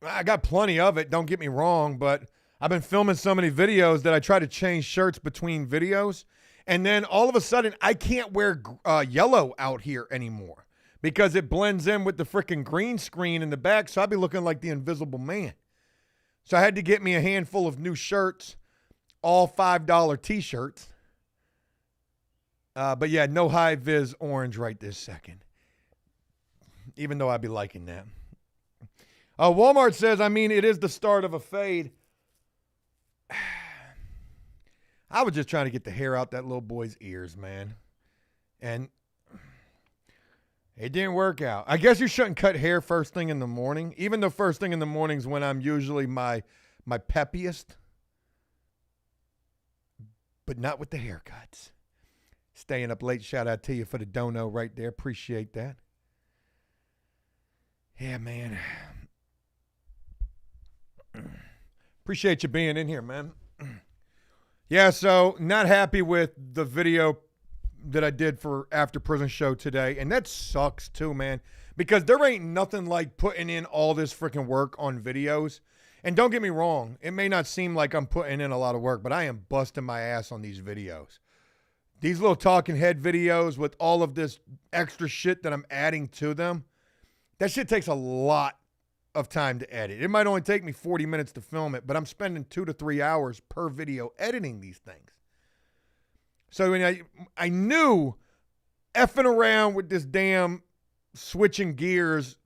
I got plenty of it. Don't get me wrong, but I've been filming so many videos that I try to change shirts between videos. And then all of a sudden, I can't wear yellow out here anymore because it blends in with the freaking green screen in the back. So I'd be looking like the Invisible Man. So I had to get me a handful of new shirts, all $5 t-shirts. But yeah, no high vis orange right this second. Even though I'd be liking that. Walmart says, I mean, it is the start of a fade. I was just trying to get the hair out that little boy's ears, man. And it didn't work out. I guess you shouldn't cut hair first thing in the morning. Even though first thing in the morning is when I'm usually my peppiest. But not with the haircuts. Staying up late, shout out to you for the dono right there. Appreciate that. Yeah, man. Appreciate you being in here, man. Yeah, so not happy with the video that I did for After Prison Show today. And that sucks too, man. Because there ain't nothing like putting in all this freaking work on videos. And don't get me wrong, it may not seem like I'm putting in a lot of work, but I am busting my ass on these videos. These little talking head videos with all of this extra shit that I'm adding to them, that shit takes a lot of time to edit. It might only take me 40 minutes to film it, but I'm spending 2 to 3 hours per video editing these things. So when I knew effing around with this damn switching gears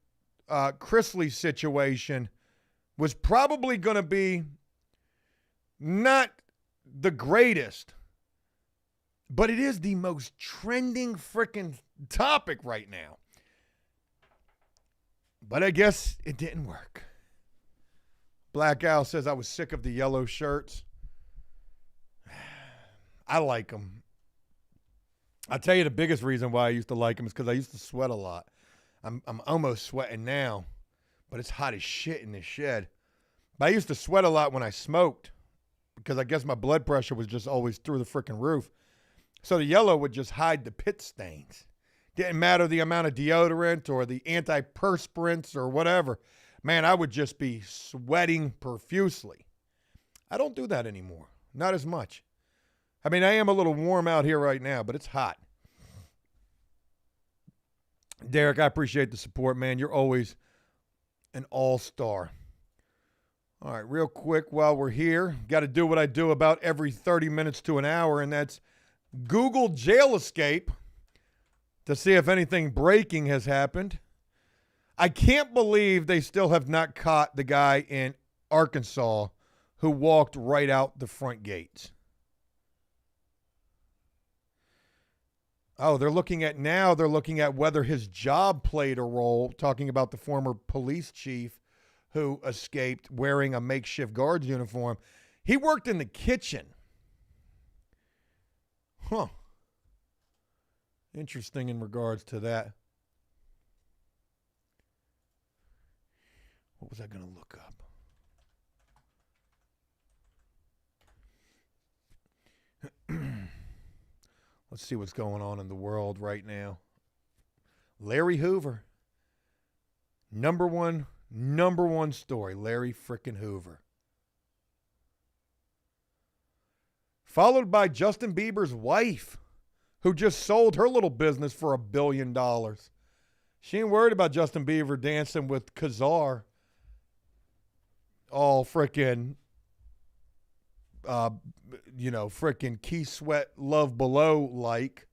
Chrisley situation was probably going to be not the greatest, but it is the most trending freaking topic right now. But I guess it didn't work. Black Owl says I was sick of the yellow shirts. I like them. I'll tell you the biggest reason why I used to like them is because I used to sweat a lot. I'm almost sweating now, but it's hot as shit in this shed. But I used to sweat a lot when I smoked because I guess my blood pressure was just always through the freaking roof. So the yellow would just hide the pit stains. Didn't matter the amount of deodorant or the antiperspirants or whatever. Man, I would just be sweating profusely. I don't do that anymore. Not as much. I mean, I am a little warm out here right now, but it's hot. Derek, I appreciate the support, man. You're always an all-star. All right, real quick while we're here, got to do what I do about every 30 minutes to an hour, and that's Google jail escape to see if anything breaking has happened. I can't believe they still have not caught the guy in Arkansas who walked right out the front gates. Oh, they're looking at whether his job played a role, talking about the former police chief who escaped wearing a makeshift guard's uniform. He worked in the kitchen. Huh. Interesting in regards to that. What was I going to look up? Let's see what's going on in the world right now. Larry Hoover. Number one story. Larry frickin' Hoover. Followed by Justin Bieber's wife, who just sold her little business for $1 billion. She ain't worried about Justin Bieber dancing with Kazar. All frickin', frickin' Key Sweat Love Below like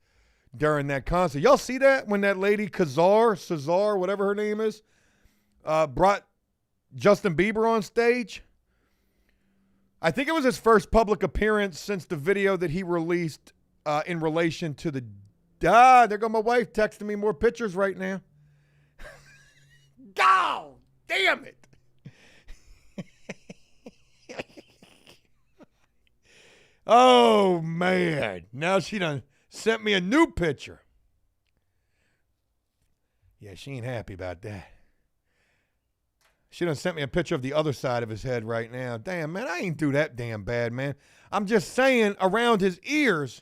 during that concert. Y'all see that when that lady Cesar, whatever her name is, brought Justin Bieber on stage? I think it was his first public appearance since the video that he released in relation to the... there go my wife texting me more pictures right now. God damn it. Oh, man. Now she done sent me a new picture. Yeah, she ain't happy about that. She done sent me a picture of the other side of his head right now. Damn, man, I ain't do that damn bad, man. I'm just saying around his ears.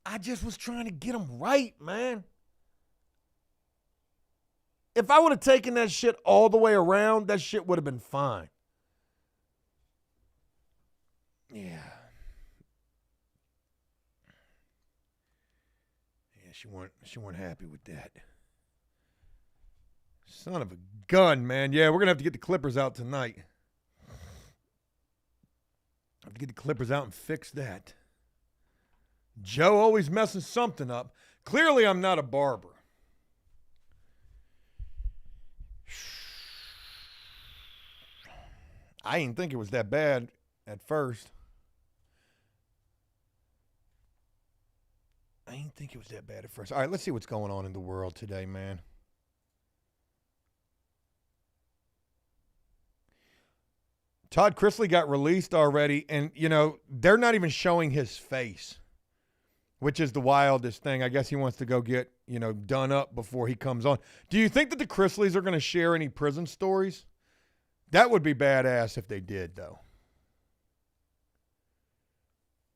I just was trying to get him right, man. If I would have taken that shit all the way around, that shit would have been fine. Yeah. Yeah, she weren't happy with that. Son of a gun, man. Yeah, we're going to have to get the clippers out tonight. Have to get the clippers out and fix that. Joe always messing something up. Clearly, I'm not a barber. I didn't think it was that bad at first. All right, let's see what's going on in the world today, man. Todd Chrisley got released already, and, they're not even showing his face, which is the wildest thing. I guess he wants to go get, done up before he comes on. Do you think that the Chrisleys are going to share any prison stories? That would be badass if they did, though.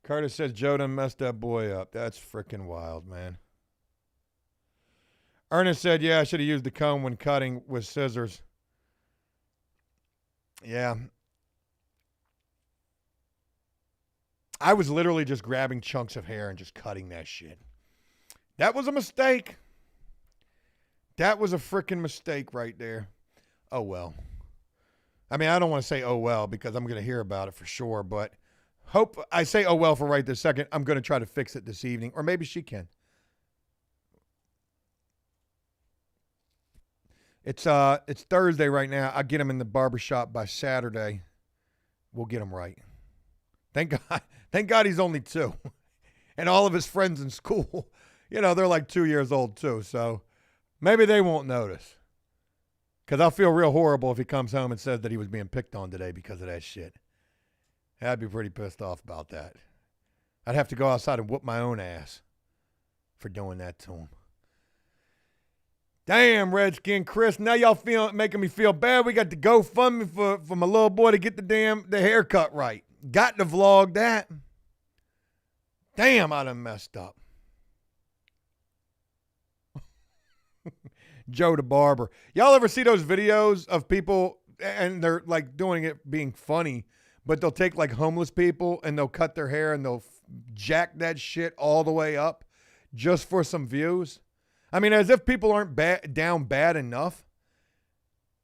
Carter says Joe done messed that boy up. That's freaking wild, man. Ernest said, yeah, I should have used the comb when cutting with scissors. Yeah. I was literally just grabbing chunks of hair and just cutting that shit. That was a mistake. That was a freaking mistake right there. Oh, well. I mean, I don't want to say oh, well, because I'm going to hear about it for sure, but I say oh, well for right this second. I'm going to try to fix it this evening, or maybe she can. It's Thursday right now. I'll get him in the barbershop by Saturday. We'll get him right. Thank God he's only 2. And all of his friends in school, they're like 2 years old too. So maybe they won't notice. Because I'll feel real horrible if he comes home and says that he was being picked on today because of that shit. I'd be pretty pissed off about that. I'd have to go outside and whoop my own ass for doing that to him. Damn, Redskin Chris. Now y'all making me feel bad. We got to GoFundMe for my little boy to get the haircut right. Got to vlog that. Damn, I done messed up. Joe the barber. Y'all ever see those videos of people and they're like doing it being funny, but they'll take like homeless people and they'll cut their hair and they'll jack that shit all the way up just for some views? I mean, as if people aren't down bad enough.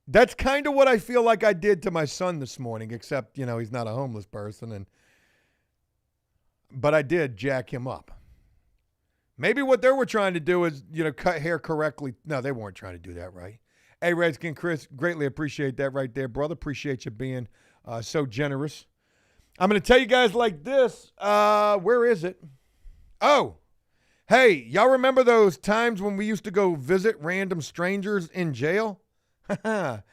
That's kind of what I feel like I did to my son this morning, except, he's not a homeless person. But I did jack him up. Maybe what they were trying to do is, cut hair correctly. No, they weren't trying to do that right. Hey, Redskin Chris, greatly appreciate that right there, brother. Appreciate you being so generous. I'm going to tell you guys like this. Where is it? Oh, hey, y'all remember those times when we used to go visit random strangers in jail? Let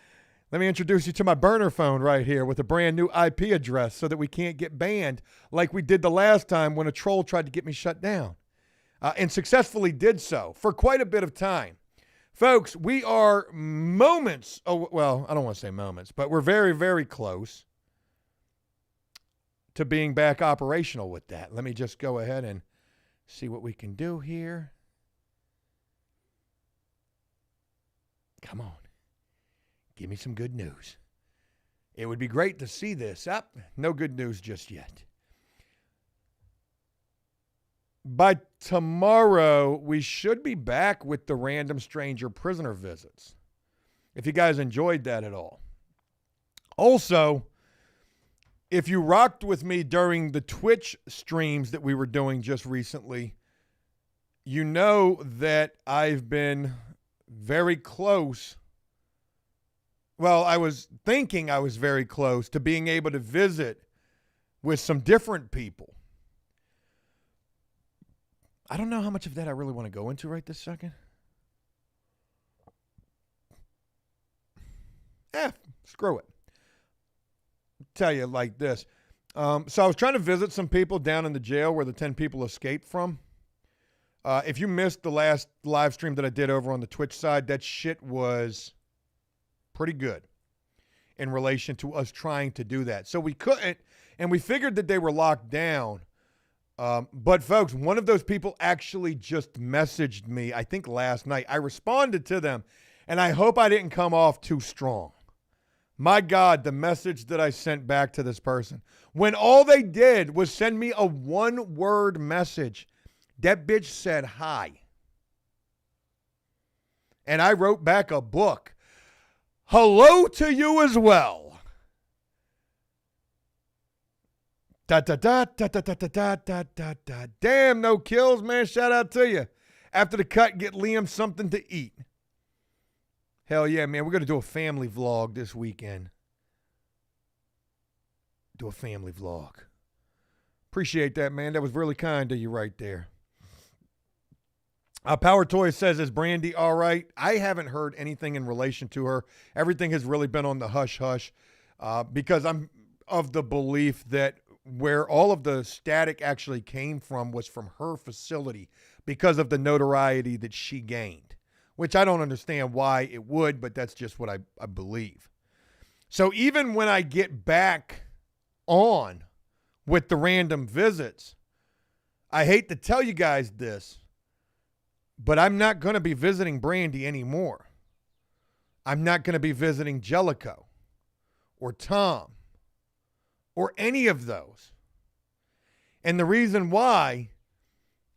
me introduce you to my burner phone right here with a brand new IP address so that we can't get banned like we did the last time when a troll tried to get me shut down. And successfully did so for quite a bit of time. Folks, we are moments, I don't want to say moments, but we're very, very close to being back operational with that. Let me just go ahead and see what we can do here. Come on. Give me some good news. It would be great to see this. No good news just yet. by tomorrow, we should be back with the random stranger prisoner visits. If you guys enjoyed that at all. Also, if you rocked with me during the Twitch streams that we were doing just recently, you know that I've been very close. Well, I was thinking I was very close to being able to visit with some different people. I don't know how much of that I really want to go into right this second. Screw it. Tell you like this. So I was trying to visit some people down in the jail where the 10 people escaped from. If you missed the last live stream that I did over on the Twitch side, that shit was pretty good in relation to us trying to do that. So we couldn't, and we figured that they were locked down. But folks, one of those people actually just messaged me, I think last night. I responded to them, and I hope I didn't come off too strong. My God, the message that I sent back to this person, when all they did was send me a one-word message. That bitch said hi. And I wrote back a book. Hello to you as well. Da da da da da da da da da da. Damn, no kills, man. Shout out to you. After the cut, get Liam something to eat. Hell yeah, man. We're going to do a family vlog this weekend. Do a family vlog. Appreciate that, man. That was really kind of you right there. Power Toy says, is Brandy all right? I haven't heard anything in relation to her. Everything has really been on the hush-hush because I'm of the belief that where all of the static actually came from was from her facility because of the notoriety that she gained, which I don't understand why it would, but that's just what I believe. So even when I get back on with the random visits, I hate to tell you guys this, but I'm not going to be visiting Brandy anymore. I'm not going to be visiting Jellicoe or Tom or any of those. And the reason why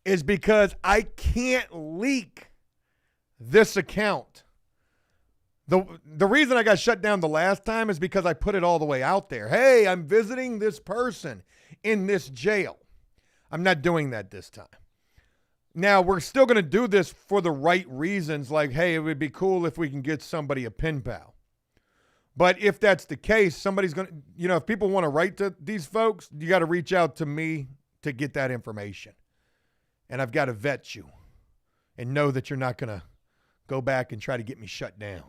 is because I can't leak this account. The reason I got shut down the last time is because I put it all the way out there. Hey, I'm visiting this person in this jail. I'm not doing that this time. Now, we're still going to do this for the right reasons, like, hey, it would be cool if we can get somebody a pen pal. But if that's the case, somebody's going to, if people want to write to these folks, you got to reach out to me to get that information. And I've got to vet you and know that you're not going to go back and try to get me shut down.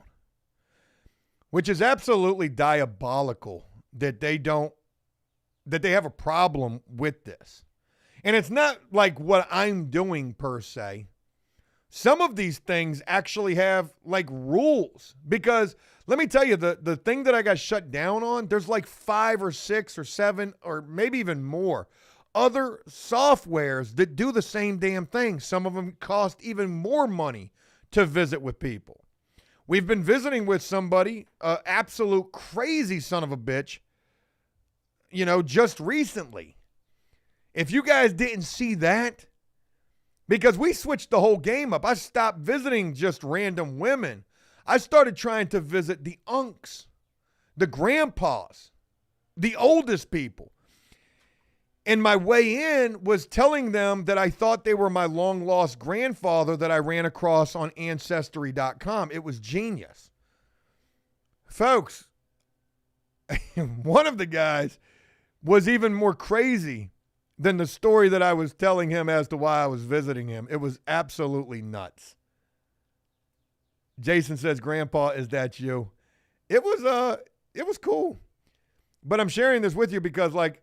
Which is absolutely diabolical that they have a problem with this. And it's not like what I'm doing per se. Some of these things actually have like rules because let me tell you, the thing that I got shut down on, there's like 5 or 6 or 7 or maybe even more other softwares that do the same damn thing. Some of them cost even more money to visit with people. We've been visiting with somebody, absolute crazy son of a bitch, just recently. If you guys didn't see that, because we switched the whole game up. I stopped visiting just random women. I started trying to visit the unks, the grandpas, the oldest people. And my way in was telling them that I thought they were my long-lost grandfather that I ran across on Ancestry.com. It was genius. Folks, one of the guys was even more crazy than the story that I was telling him as to why I was visiting him. It was absolutely nuts. Jason says, Grandpa, is that you? It was cool. But I'm sharing this with you because, like,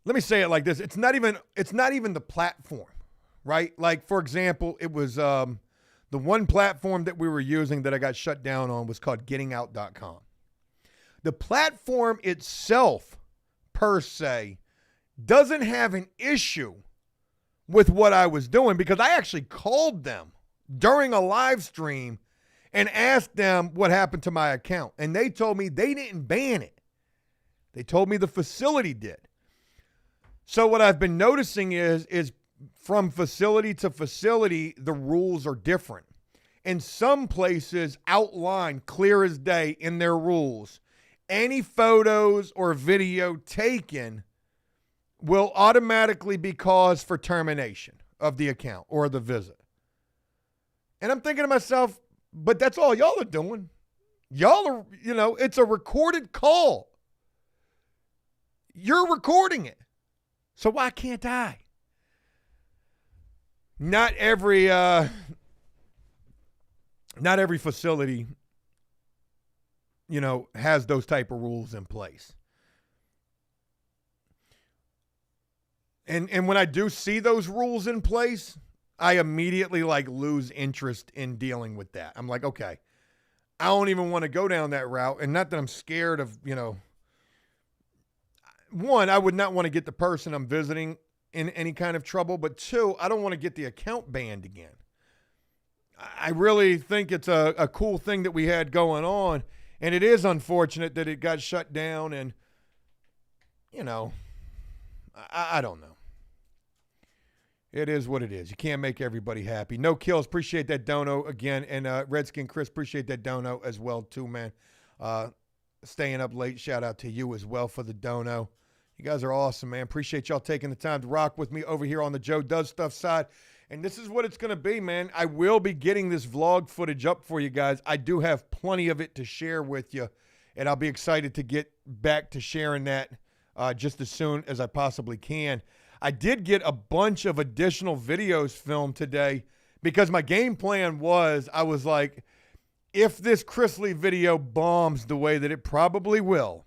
let me say it like this. It's not even the platform, right? Like, for example, it was the one platform that we were using that I got shut down on was called gettingout.com. The platform itself, per se, doesn't have an issue with what I was doing because I actually called them during a live stream and asked them what happened to my account. And they told me they didn't ban it. They told me the facility did. So what I've been noticing is from facility to facility, the rules are different. In some places, outline clear as day in their rules, any photos or video taken will automatically be cause for termination of the account or the visit. And I'm thinking to myself, but that's all y'all are doing. Y'all are, it's a recorded call. You're recording it. So why can't I? Not every facility, has those type of rules in place. And when I do see those rules in place, I immediately lose interest in dealing with that. I'm like, okay, I don't even want to go down that route. And not that I'm scared of, one, I would not want to get the person I'm visiting in any kind of trouble. But two, I don't want to get the account banned again. I really think it's a cool thing that we had going on. And it is unfortunate that it got shut down. And, I don't know. It is what it is. You can't make everybody happy. No kills. Appreciate that dono again. And Redskin Chris, appreciate that dono as well too, man. Staying up late. Shout out to you as well for the dono. You guys are awesome, man. Appreciate y'all taking the time to rock with me over here on the Joe Does Stuff side. And this is what it's going to be, man. I will be getting this vlog footage up for you guys. I do have plenty of it to share with you. And I'll be excited to get back to sharing that just as soon as I possibly can. I did get a bunch of additional videos filmed today because my game plan was, I was like, if this Chris Lee video bombs the way that it probably will,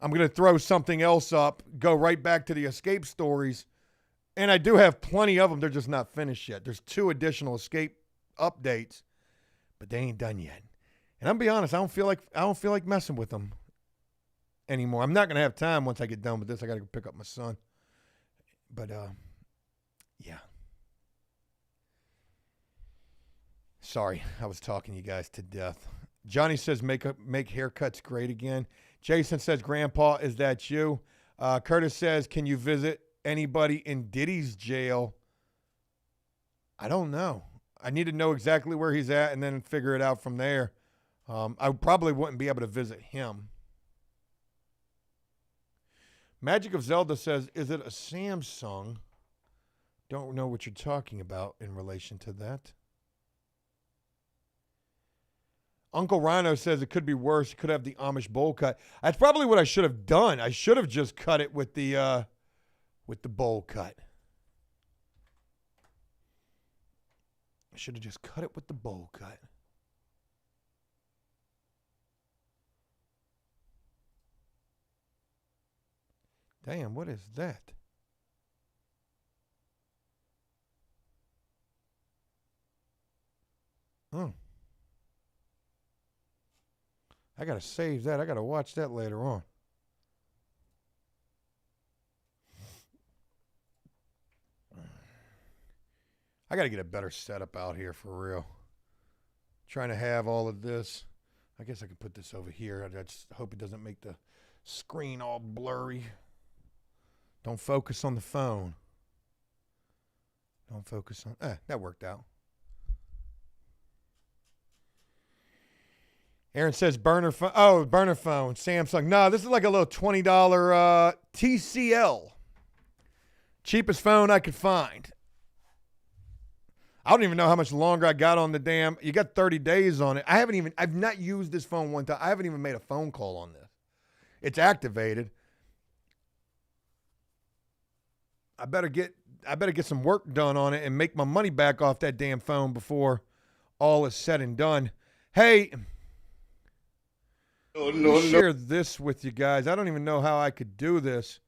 I'm going to throw something else up, go right back to the escape stories. And I do have plenty of them. They're just not finished yet. There's 2 additional escape updates, but they ain't done yet. And I'm gonna be honest, I don't feel like messing with them anymore. I'm not going to have time once I get done with this. I got to go pick up my son. But, yeah. Sorry, I was talking you guys to death. Johnny says make haircuts great again. Jason says, Grandpa, is that you? Curtis says, can you visit anybody in Diddy's jail? I don't know. I need to know exactly where he's at and then figure it out from there. I probably wouldn't be able to visit him. Magic of Zelda says, is it a Samsung? Don't know what you're talking about in relation to that. Uncle Rhino says it could be worse. It could have the Amish bowl cut. That's probably what I should have done. I should have just cut it with the bowl cut. I should have just cut it with the bowl cut. Damn, what is that? Oh. I got to save that. I got to watch that later on. I got to get a better setup out here for real. Trying to have all of this. I guess I could put this over here. I just hope it doesn't make the screen all blurry. Don't focus on the phone. Don't focus on... that worked out. Aaron says burner phone. Oh, burner phone. Samsung. No, this is like a little $20 TCL. Cheapest phone I could find. I don't even know how much longer I got on the damn. You got 30 days on it. I've not used this phone one time. I haven't even made a phone call on this. It's activated. I better get some work done on it and make my money back off that damn phone before all is said and done. Hey, share this with you guys. I don't even know how I could do this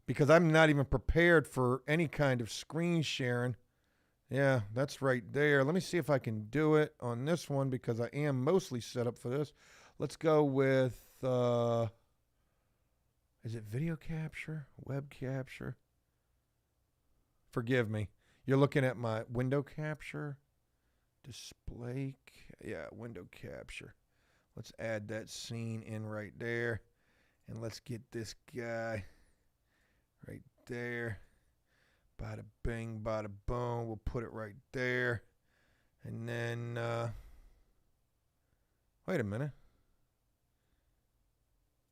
because I'm not even prepared for any kind of screen sharing. Yeah, that's right there. Let me see if I can do it on this one because I am mostly set up for this. Let's go with, is it video capture, web capture? Forgive me. You're looking at my window capture, display. Yeah, window capture. Let's add that scene in right there. And let's get this guy there. Bada bing, bada boom. We'll put it right there. And then, wait a minute.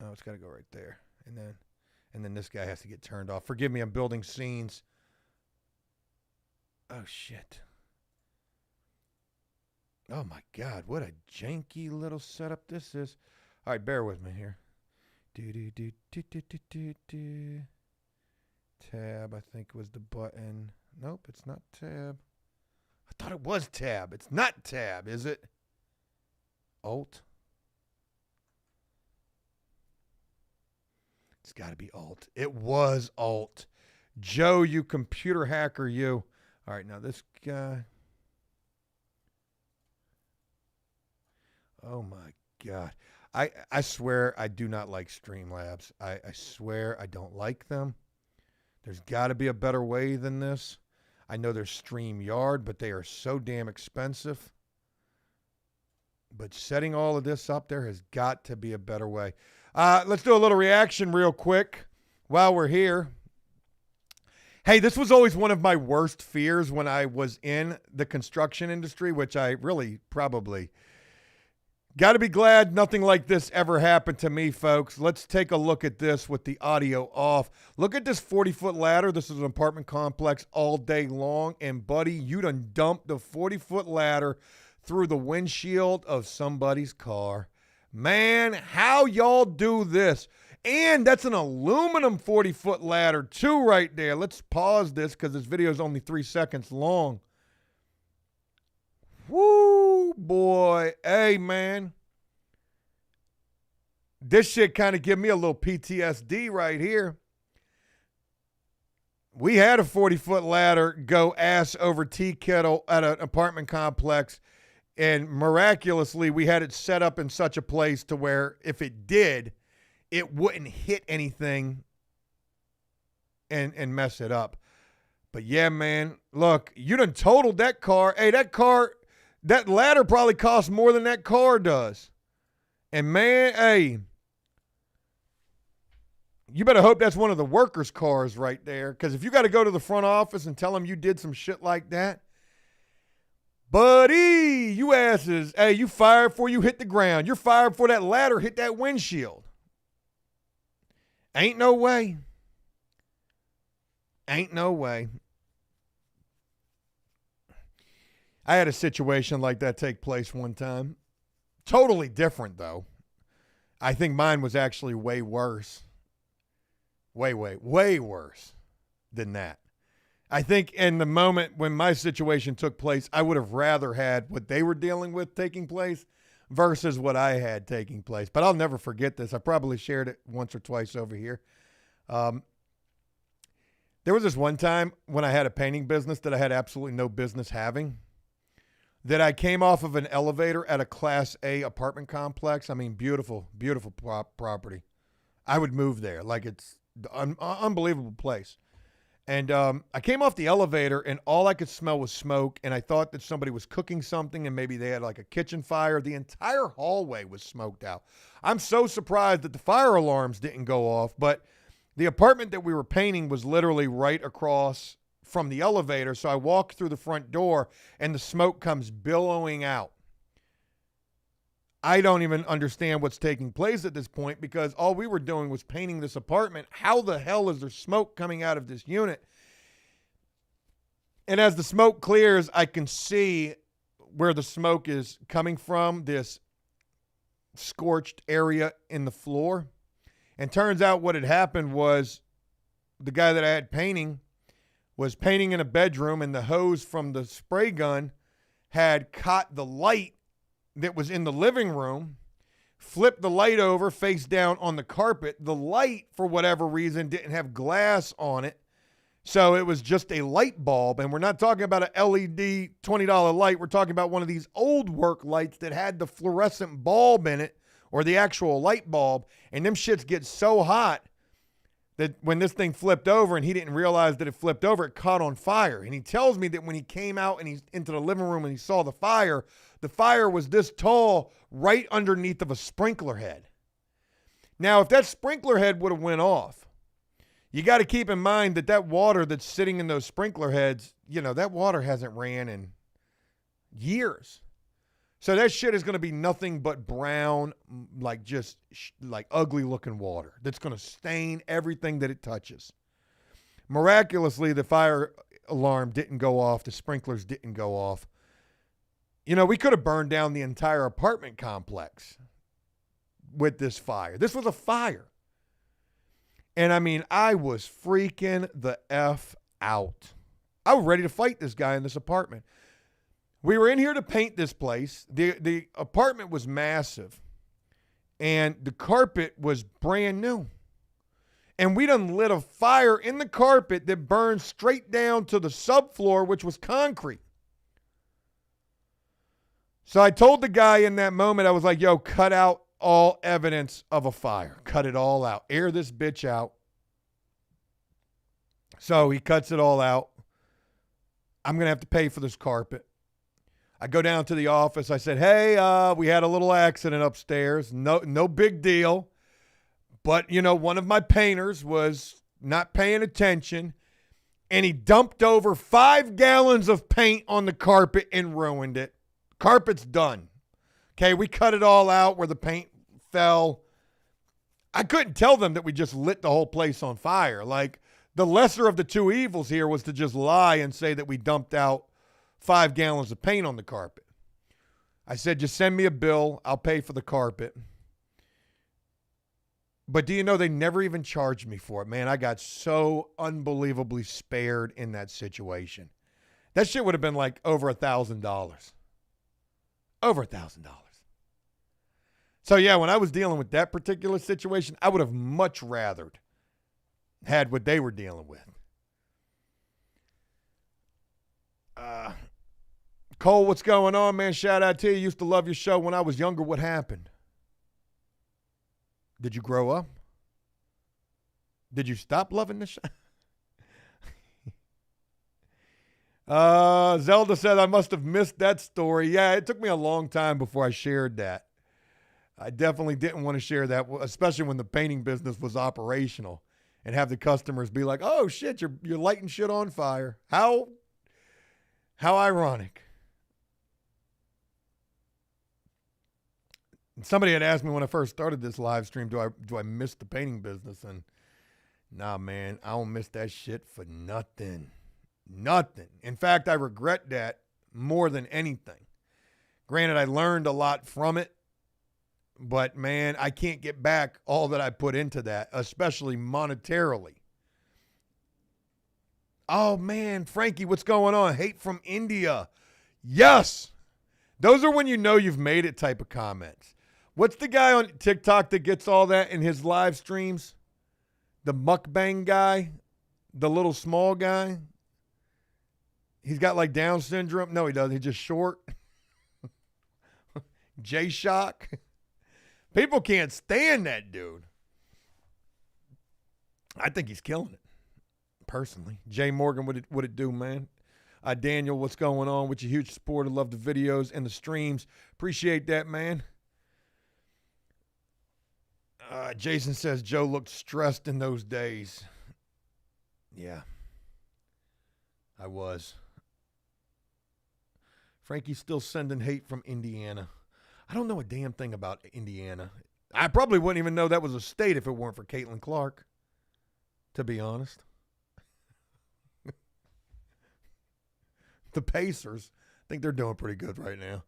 Oh, it's got to go right there. And then this guy has to get turned off. Forgive me, I'm building scenes. Oh, shit. Oh, my God. What a janky little setup this is. All right, bear with me here. Tab, I think, was the button. Nope, it's not tab. I thought it was tab. It's not tab, is it? Alt. It's got to be alt. It was alt. Joe, you computer hacker, you. All right, now this guy. Oh, my God. I swear I do not like Streamlabs. I swear I don't like them. There's got to be a better way than this. I know there's StreamYard, but they are so damn expensive. But setting all of this up, there has got to be a better way. Let's do a little reaction real quick while we're here. Hey, this was always one of my worst fears when I was in the construction industry, which I really probably got to be glad nothing like this ever happened to me, folks. Let's take a look at this with the audio off. Look at this 40-foot ladder. This is an apartment complex all day long. And, buddy, you done dumped the 40-foot ladder through the windshield of somebody's car. Man, how y'all do this? And that's an aluminum 40-foot ladder, too, right there. Let's pause this because this video is only 3 seconds long. Woo, boy. Hey, man. This shit kind of give me a little PTSD right here. We had a 40-foot ladder go ass over tea kettle at an apartment complex, and miraculously, we had it set up in such a place to where if it did, it wouldn't hit anything and mess it up. But yeah, man, look, you done totaled that car. Hey, that ladder probably costs more than that car does. And man, hey, you better hope that's one of the workers' cars right there. Because if you got to go to the front office and tell them you did some shit like that, buddy, you asses, hey, you fired before you hit the ground. You're fired before that ladder hit that windshield. Ain't no way. Ain't no way. I had a situation like that take place one time. Totally different, though. I think mine was actually way worse. Way worse than that. I think in the moment when my situation took place, I would have rather had what they were dealing with taking place versus what I had taking place. But I'll never forget this. I probably shared it once or twice over here. There was this one time when I had a painting business that I had absolutely no business having, that I came off of an elevator at a Class A apartment complex. I mean, beautiful, beautiful property. I would move there. Like, it's an unbelievable place. And I came off the elevator, and all I could smell was smoke, and I thought that somebody was cooking something, and maybe they had like a kitchen fire. The entire hallway was smoked out. I'm so surprised that the fire alarms didn't go off, but the apartment that we were painting was literally right across from the elevator, so I walked through the front door, and the smoke comes billowing out. I don't even understand what's taking place at this point because all we were doing was painting this apartment. How the hell is there smoke coming out of this unit? And as the smoke clears, I can see where the smoke is coming from, this scorched area in the floor. And turns out what had happened was the guy that I had painting was painting in a bedroom, and the hose from the spray gun had caught the light that was in the living room, flipped the light over face down on the carpet. The light, for whatever reason, didn't have glass on it. So it was just a light bulb. And we're not talking about an LED $20 light. We're talking about one of these old work lights that had the fluorescent bulb in it, or the actual light bulb. And them shits get so hot that when this thing flipped over and he didn't realize that it flipped over, it caught on fire. And he tells me that when he came out and he's into the living room and he saw the fire was this tall right underneath of a sprinkler head. Now, if that sprinkler head would have went off, you got to keep in mind that that water that's sitting in those sprinkler heads, you know, that water hasn't ran in years. So that shit is going to be nothing but brown, like just like ugly looking water that's going to stain everything that it touches. Miraculously, the fire alarm didn't go off. The sprinklers didn't go off. You know, we could have burned down the entire apartment complex with this fire. This was a fire. And I mean, I was freaking the F out. I was ready to fight this guy in this apartment. We were in here to paint this place. The apartment was massive. And the carpet was brand new. And we done lit a fire in the carpet that burned straight down to the subfloor, which was concrete. So I told the guy in that moment, I was like, yo, cut out all evidence of a fire. Cut it all out. Air this bitch out. So he cuts it all out. I'm going to have to pay for this carpet. I go down to the office. I said, hey, we had a little accident upstairs. No big deal. But, you know, one of my painters was not paying attention, and he dumped over 5 gallons of paint on the carpet and ruined it. Carpet's done. Okay, we cut it all out where the paint fell. I couldn't tell them that we just lit the whole place on fire. Like, the lesser of the two evils here was to just lie and say that we dumped out 5 gallons of paint on the carpet. I said, just send me a bill. I'll pay for the carpet. But do you know they never even charged me for it? Man, I got so unbelievably spared in that situation. That shit would have been like over $1,000. Over $1,000. So yeah, when I was dealing with that particular situation, I would have much rather had what they were dealing with. Cole, what's going on, man? Shout out to you. Used to love your show when I was younger. What happened? Did you grow up? Did you stop loving the show? Zelda said, I must have missed that story. Yeah, it took me a long time before I shared that. I definitely didn't want to share that, especially when the painting business was operational, and have the customers be like, oh, shit, you're lighting shit on fire. How ironic. Somebody had asked me when I first started this live stream, do I miss the painting business? And nah, man, I don't miss that shit for nothing. Nothing. In fact, I regret that more than anything. Granted, I learned a lot from it, but man, I can't get back all that I put into that, especially monetarily. Oh man, Frankie, what's going on? Hate from India. Yes. Those are when you know you've made it type of comments. What's the guy on TikTok that gets all that in his live streams? The mukbang guy? The little small guy? He's got like Down syndrome. No, he doesn't. He's just short. J-Shock. People can't stand that dude. I think he's killing it, personally. Jay Morgan, what it do, man? Daniel, what's going on? With your huge supporter. Love the videos and the streams. Appreciate that, man. Jason says Joe looked stressed in those days. Yeah, I was. Frankie's still sending hate from Indiana. I don't know a damn thing about Indiana. I probably wouldn't even know that was a state if it weren't for Caitlin Clark, to be honest. The Pacers, I think they're doing pretty good right now.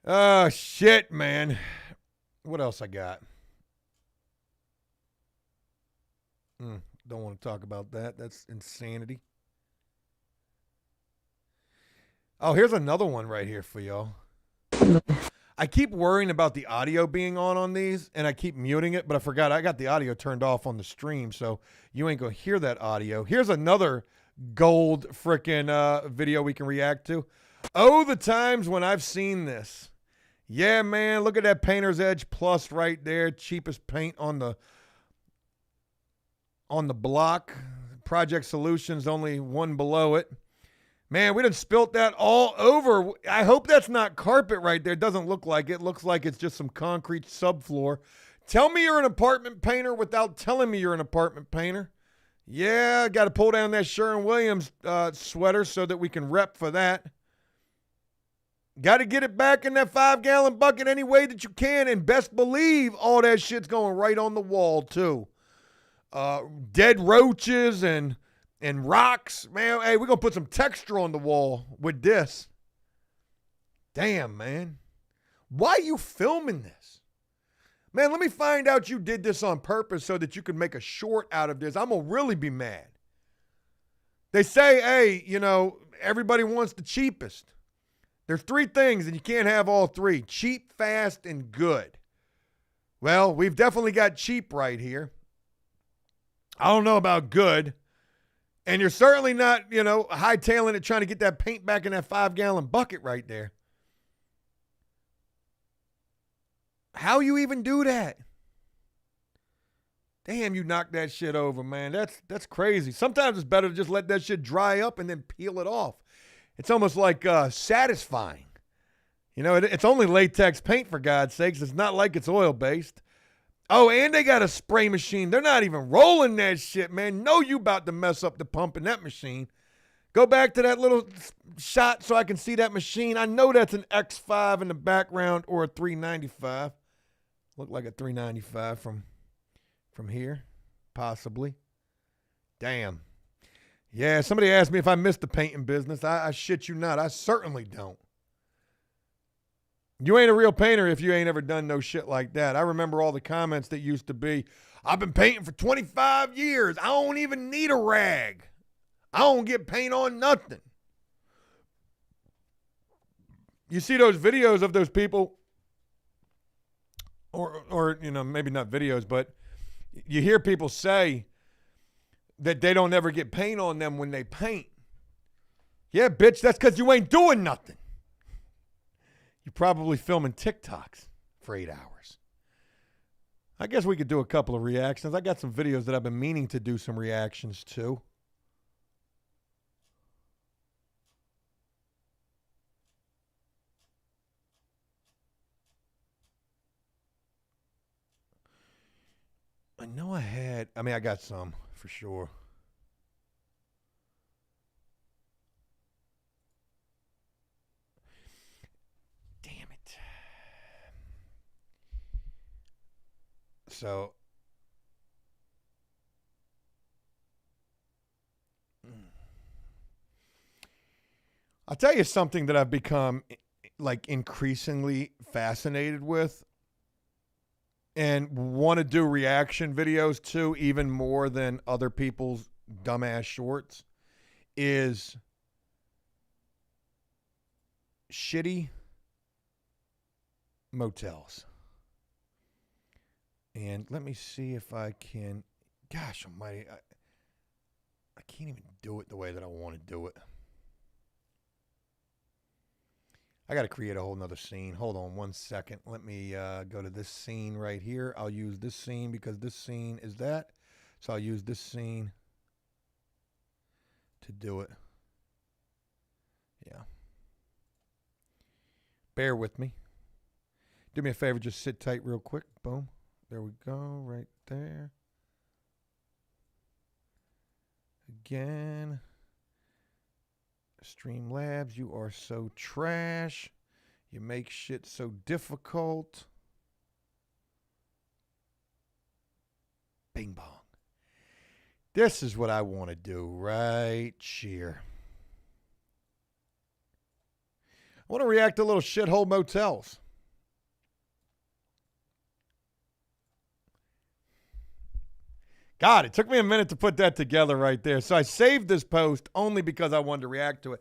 Oh, shit, man. What else I got? Don't want to talk about that. That's insanity. Oh, here's another one right here for y'all. I keep worrying about the audio being on these, and I keep muting it, but I forgot I got the audio turned off on the stream, so you ain't going to hear that audio. Here's another gold frickin' video we can react to. Oh, the times when I've seen this. Yeah, man, look at that Painter's Edge Plus right there. Cheapest paint on the block. Project Solutions, only one below it. Man, we done spilt that all over. I hope that's not carpet right there. It doesn't look like it. It looks like it's just some concrete subfloor. Tell me you're an apartment painter without telling me you're an apartment painter. Yeah, got to pull down that Sherwin-Williams sweater so that we can rep for that. Got to get it back in that 5-gallon bucket any way that you can, and best believe all that shit's going right on the wall too. Dead roaches and rocks. Man, hey, we're going to put some texture on the wall with this. Damn, man. Why are you filming this? Man, let me find out you did this on purpose so that you can make a short out of this. I'm going to really be mad. They say, hey, you know, everybody wants the cheapest. There's 3 things, and you can't have all 3. Cheap, fast, and good. Well, we've definitely got cheap right here. I don't know about good. And you're certainly not, you know, hightailing it trying to get that paint back in that 5-gallon bucket right there. How you even do that? Damn, you knocked that shit over, man. That's crazy. Sometimes it's better to just let that shit dry up and then peel it off. It's almost like satisfying. You know, it's only latex paint, for God's sakes. It's not like it's oil-based. Oh, and they got a spray machine. They're not even rolling that shit, man. Know you about to mess up the pump in that machine. Go back to that little shot so I can see that machine. I know that's an X5 in the background or a 395. Look like a 395 from here, possibly. Damn. Yeah, somebody asked me if I missed the painting business. I shit you not. I certainly don't. You ain't a real painter if you ain't ever done no shit like that. I remember all the comments that used to be, I've been painting for 25 years. I don't even need a rag. I don't get paint on nothing. You see those videos of those people, or you know, maybe not videos, but you hear people say that they don't ever get paint on them when they paint. Yeah, bitch, that's because you ain't doing nothing. You're probably filming TikToks for 8 hours. I guess we could do a couple of reactions. I got some videos that I've been meaning to do some reactions to. I know I got some for sure. Damn it. So, I'll tell you something that I've become like increasingly fascinated with and want to do reaction videos to even more than other people's dumbass shorts is shitty motels. And let me see if I can, gosh almighty, I can't even do it the way that I want to do it. I got to create a whole nother scene. Hold on 1 second. Let me go to this scene right here. I'll use this scene because this scene is that. So I'll use this scene to do it. Yeah. Bear with me. Do me a favor. Just sit tight real quick. Boom. There we go. Right there. Again. Streamlabs, you are so trash. You make shit so difficult. Bing bong. This is what I want to do right here. I want to react to little shithole motels. God, it took me a minute to put that together right there. So I saved this post only because I wanted to react to it.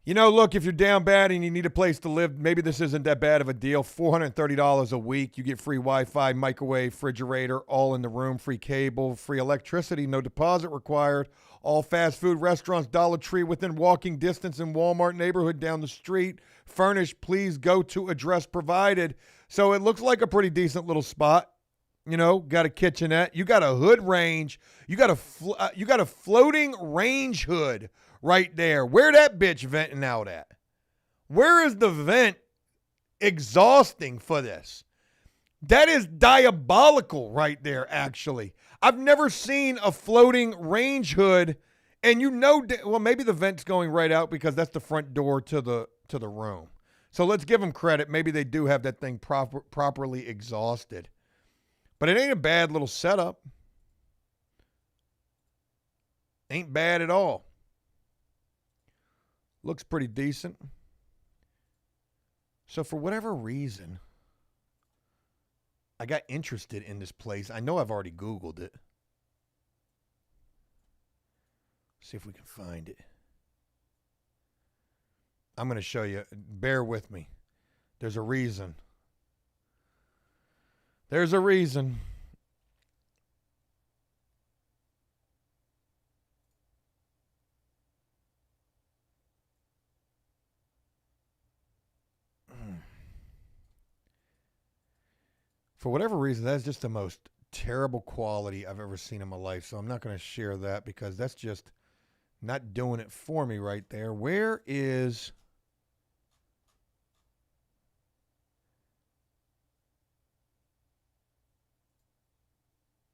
You know, look, if you're down bad and you need a place to live, maybe this isn't that bad of a deal. $430 a week. You get free Wi-Fi, microwave, refrigerator, all in the room, free cable, free electricity, no deposit required. All fast food restaurants, Dollar Tree within walking distance in Walmart neighborhood down the street. Furnished, please go to address provided. So it looks like a pretty decent little spot. You know, got a kitchenette. You got a hood range. You got a floating range hood right there. Where that bitch venting out at? Where is the vent exhausting for this? That is diabolical right there, actually. I've never seen a floating range hood, and well, maybe the vent's going right out because that's the front door to the room. So let's give them credit. Maybe they do have that thing properly exhausted. But it ain't a bad little setup. Ain't bad at all. Looks pretty decent. So for whatever reason, I got interested in this place. I know I've already Googled it. See if we can find it. I'm going to show you. Bear with me. There's a reason. There's a reason. For whatever reason, that's just the most terrible quality I've ever seen in my life. So I'm not going to share that because that's just not doing it for me right there. Where is...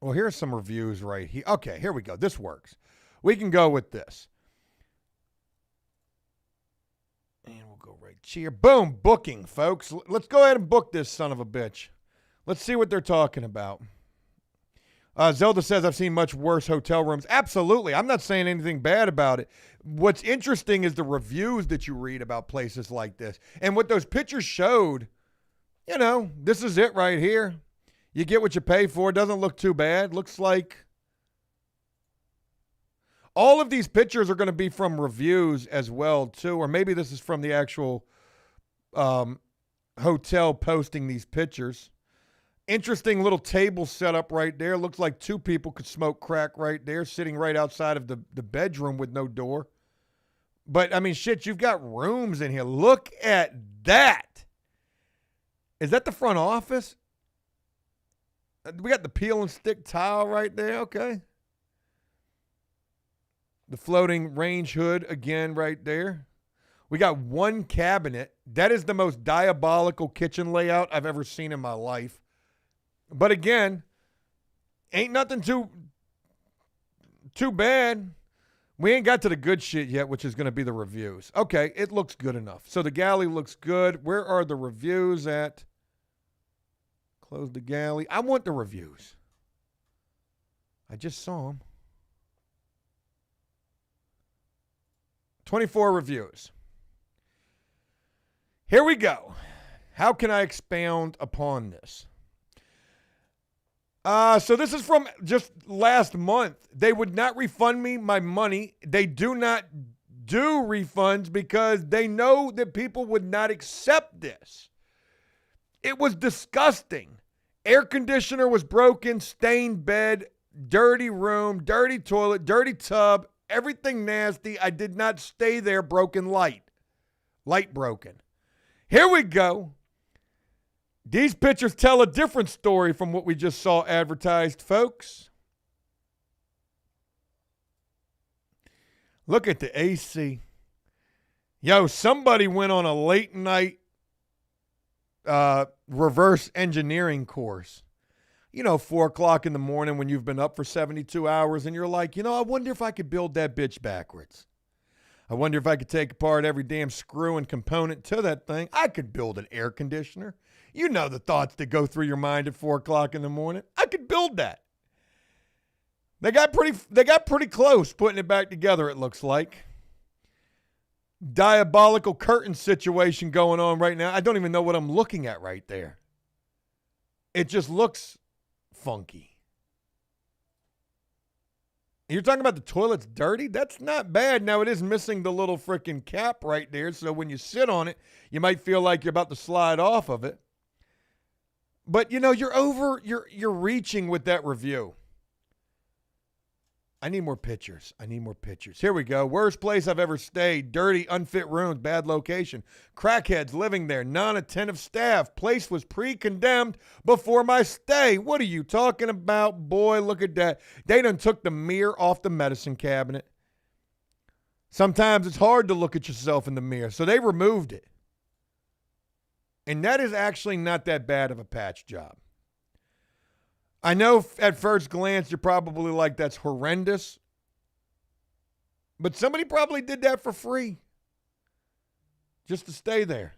Well, here's some reviews right here. Okay, here we go. This works. We can go with this. And we'll go right here. Boom, booking, folks. Let's go ahead and book this son of a bitch. Let's see what they're talking about. Zelda says, I've seen much worse hotel rooms. Absolutely. I'm not saying anything bad about it. What's interesting is the reviews that you read about places like this. And what those pictures showed, this is it right here. You get what you pay for. It doesn't look too bad. Looks like all of these pictures are going to be from reviews as well, too. Or maybe this is from the actual hotel posting these pictures. Interesting little table setup right there. Looks like two people could smoke crack right there, sitting right outside of the bedroom with no door. But, I mean, shit, you've got rooms in here. Look at that. Is that the front office? We got the peel and stick tile right there. Okay. The floating range hood again right there. We got one cabinet. That is the most diabolical kitchen layout I've ever seen in my life. But again, ain't nothing too bad. We ain't got to the good shit yet, which is going to be the reviews. Okay, it looks good enough. So the galley looks good. Where are the reviews at? Close the galley. I want the reviews. I just saw them. 24 reviews. Here we go. How can I expound upon this? So this is from just last month. They would not refund me my money. They do not do refunds because they know that people would not accept this. It was disgusting. Air conditioner was broken, stained bed, dirty room, dirty toilet, dirty tub, everything nasty. I did not stay there. Broken light. Light broken. Here we go. These pictures tell a different story from what we just saw advertised, folks. Look at the AC. Yo, somebody went on a late night reverse engineering course. 4 o'clock in the morning when you've been up for 72 hours and you're like, I wonder if I could build that bitch backwards. I wonder if I could take apart every damn screw and component to that thing. I could build an air conditioner. You know the thoughts that go through your mind at 4 o'clock in the morning. I could build that. They got pretty close putting it back together, it looks like. Diabolical curtain situation going on right now. I don't even know what I'm looking at right there. It just looks funky. You're talking about the toilet's dirty? That's not bad. Now, it is missing the little freaking cap right there, so when you sit on it, you might feel like you're about to slide off of it. But, you're reaching with that review. I need more pictures. Here we go. Worst place I've ever stayed. Dirty, unfit rooms, bad location. Crackheads living there. Non-attentive staff. Place was pre-condemned before my stay. What are you talking about? Boy, look at that. They done took the mirror off the medicine cabinet. Sometimes it's hard to look at yourself in the mirror, so they removed it. And that is actually not that bad of a patch job. I know at first glance you're probably like, that's horrendous. But somebody probably did that for free. Just to stay there.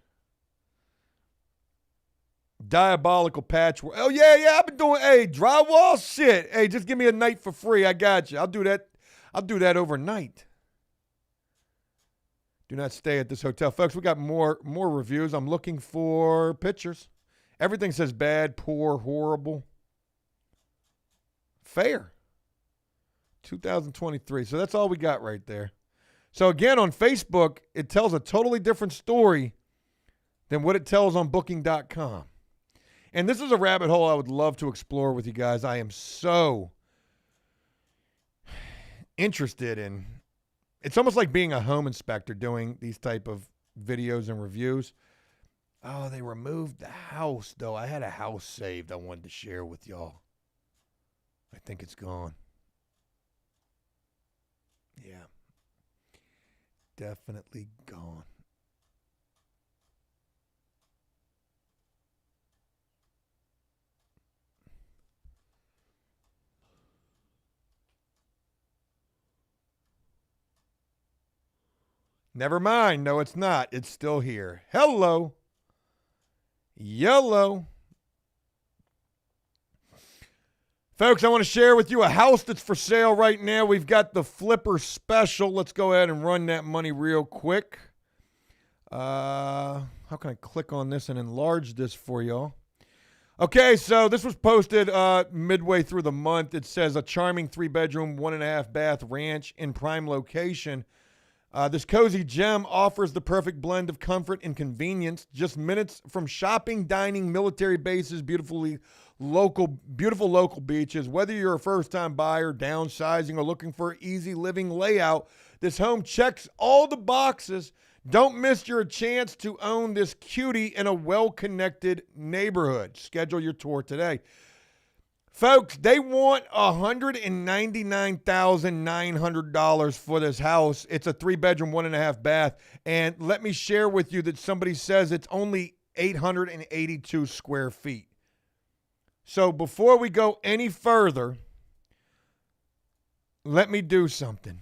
Diabolical patchwork. Oh, yeah, I've been doing, drywall shit. Hey, just give me a night for free. I got you. I'll do that overnight. Do not stay at this hotel. Folks, we got more reviews. I'm looking for pictures. Everything says bad, poor, horrible. Fair. 2023. So that's all we got right there. So again, on Facebook, it tells a totally different story than what it tells on booking.com. And this is a rabbit hole I would love to explore with you guys. I am so interested in. It's almost like being a home inspector doing these type of videos and reviews. Oh, they removed the house, though. I had a house saved I wanted to share with y'all. I think it's gone. Yeah. Definitely gone. Never mind. No, it's not. It's still here. Hello. Yellow. Folks, I want to share with you a house that's for sale right now. We've got the flipper special. Let's go ahead and run that money real quick. How can I click on this and enlarge this for y'all? Okay, so this was posted midway through the month. It says a charming 3-bedroom, 1.5 bath ranch in prime location. This cozy gem offers the perfect blend of comfort and convenience. Just minutes from shopping, dining, military bases, beautiful local beaches. Whether you're a first-time buyer, downsizing, or looking for an easy living layout, this home checks all the boxes. Don't miss your chance to own this cutie in a well-connected neighborhood. Schedule your tour today. Folks, they want $199,900 for this house. It's a 3-bedroom, 1.5 bath. And let me share with you that somebody says it's only 882 square feet. So before we go any further, let me do something.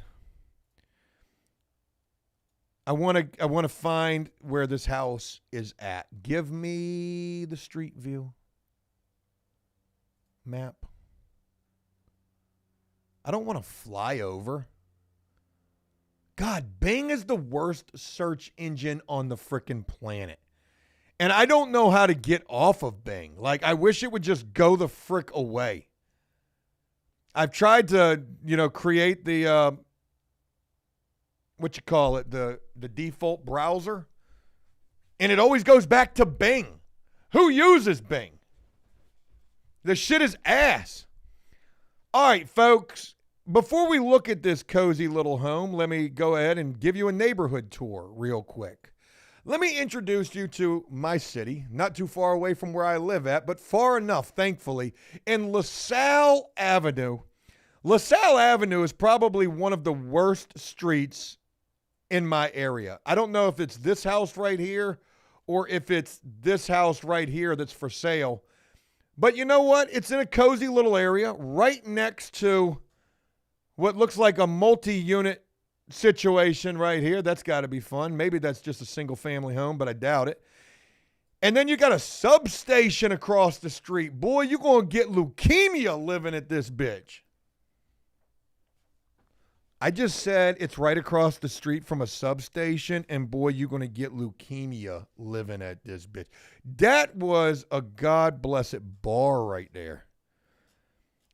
I want to find where this house is at. Give me the street view map. I don't want to fly over. God, Bing is the worst search engine on the frickin' planet. And I don't know how to get off of Bing. Like, I wish it would just go the frick away. I've tried to, create the, the default browser. And it always goes back to Bing. Who uses Bing? The shit is ass. All right, folks. Before we look at this cozy little home, let me go ahead and give you a neighborhood tour real quick. Let me introduce you to my city, not too far away from where I live at, but far enough, thankfully, in LaSalle Avenue. LaSalle Avenue is probably one of the worst streets in my area. I don't know if it's this house right here or if it's this house right here that's for sale. But you know what? It's in a cozy little area right next to what looks like a multi-unit situation right here. That's got to be fun. Maybe that's just a single-family home, but I doubt it. And then you got a substation across the street. Boy, you're going to get leukemia living at this bitch. I just said it's right across the street from a substation, and boy, you're going to get leukemia living at this bitch. That was a God bless it bar right there.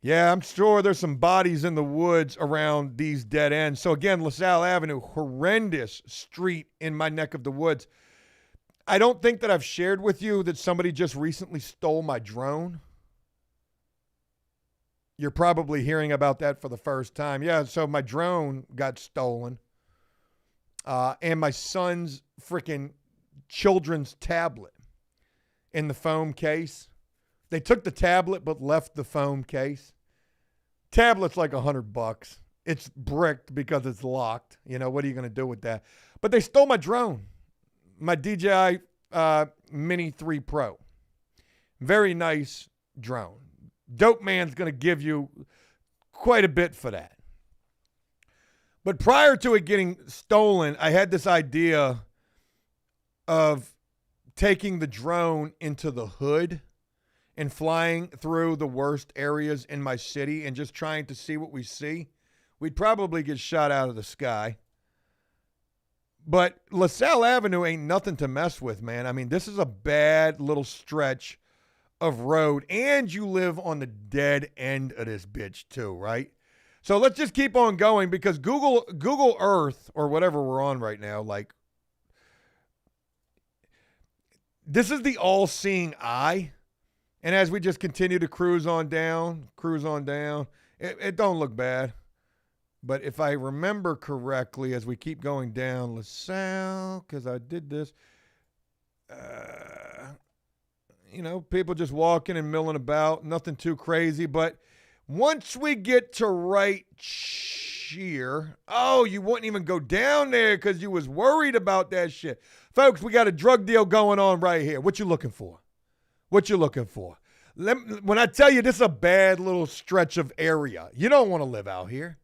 Yeah, I'm sure there's some bodies in the woods around these dead ends. So again, LaSalle Avenue, horrendous street in my neck of the woods. I don't think that I've shared with you that somebody just recently stole my drone. You're probably hearing about that for the first time. Yeah, so my drone got stolen. And my son's freaking children's tablet in the foam case. They took the tablet but left the foam case. Tablet's like $100. It's bricked because it's locked. What are you going to do with that? But they stole my drone, my DJI Mini 3 Pro. Very nice drone. Dope man's going to give you quite a bit for that. But prior to it getting stolen, I had this idea of taking the drone into the hood and flying through the worst areas in my city and just trying to see what we see. We'd probably get shot out of the sky. But LaSalle Avenue ain't nothing to mess with, man. I mean, this is a bad little stretch of road, and you live on the dead end of this bitch too, right? So let's just keep on going, because Google Earth, or whatever we're on right now, like, this is the all-seeing eye. And as we just continue to cruise on down, it don't look bad. But if I remember correctly, as we keep going down LaSalle, because I did this, people just walking and milling about, nothing too crazy. But once we get to right here, you wouldn't even go down there because you was worried about that shit. Folks, we got a drug deal going on right here. What you looking for? When I tell you this is a bad little stretch of area, you don't want to live out here.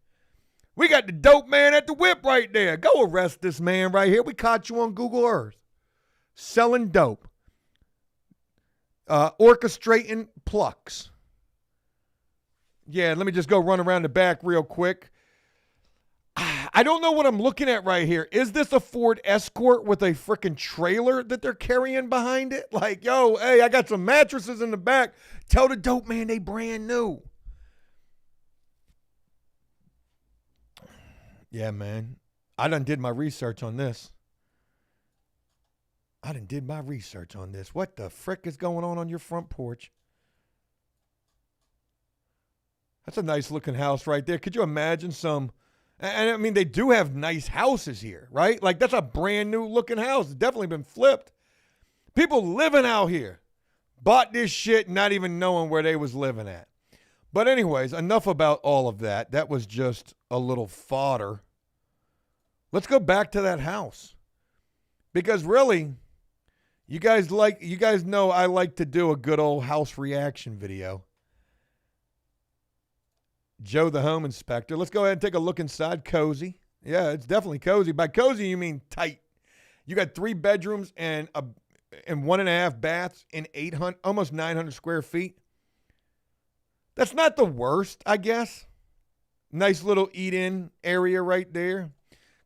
We got the dope man at the whip right there. Go arrest this man right here. We caught you on Google Earth. Selling dope. Orchestrating plucks. Yeah, let me just go run around the back real quick. I don't know what I'm looking at right here. Is this a Ford Escort with a freaking trailer that they're carrying behind it? Like, yo, hey, I got some mattresses in the back. Tell the dope man they brand new. Yeah, man. I done did my research on this. What the frick is going on your front porch? That's a nice looking house right there. Could you imagine some... And I mean, they do have nice houses here, right? Like, that's a brand new looking house. It's definitely been flipped. People living out here. Bought this shit not even knowing where they was living at. But anyways, enough about all of that. That was just a little fodder. Let's go back to that house. Because really, you guys know I like to do a good old house reaction video. Joe the home inspector. Let's go ahead and take a look inside. Cozy. Yeah, it's definitely cozy. By cozy, you mean tight. You got 3 bedrooms and 1.5 baths in 800, almost 900 square feet. That's not the worst, I guess. Nice little eat-in area right there.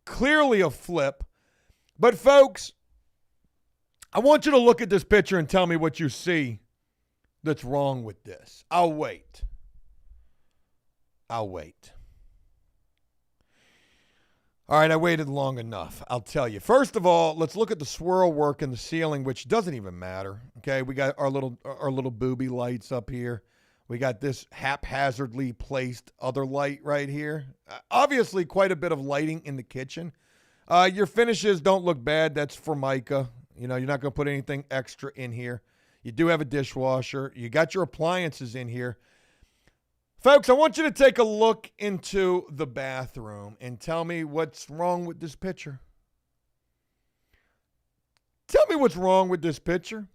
Clearly a flip. But folks, I want you to look at this picture and tell me what you see that's wrong with this. I'll wait. All right, I waited long enough. I'll tell you. First of all, let's look at the swirl work in the ceiling, which doesn't even matter. Okay, we got our little booby lights up here. We got this haphazardly placed other light right here. Obviously, quite a bit of lighting in the kitchen. Your finishes don't look bad. That's Formica. You know, you're not going to put anything extra in here. You do have a dishwasher. You got your appliances in here. Folks, I want you to take a look into the bathroom and tell me what's wrong with this picture. Tell me what's wrong with this picture.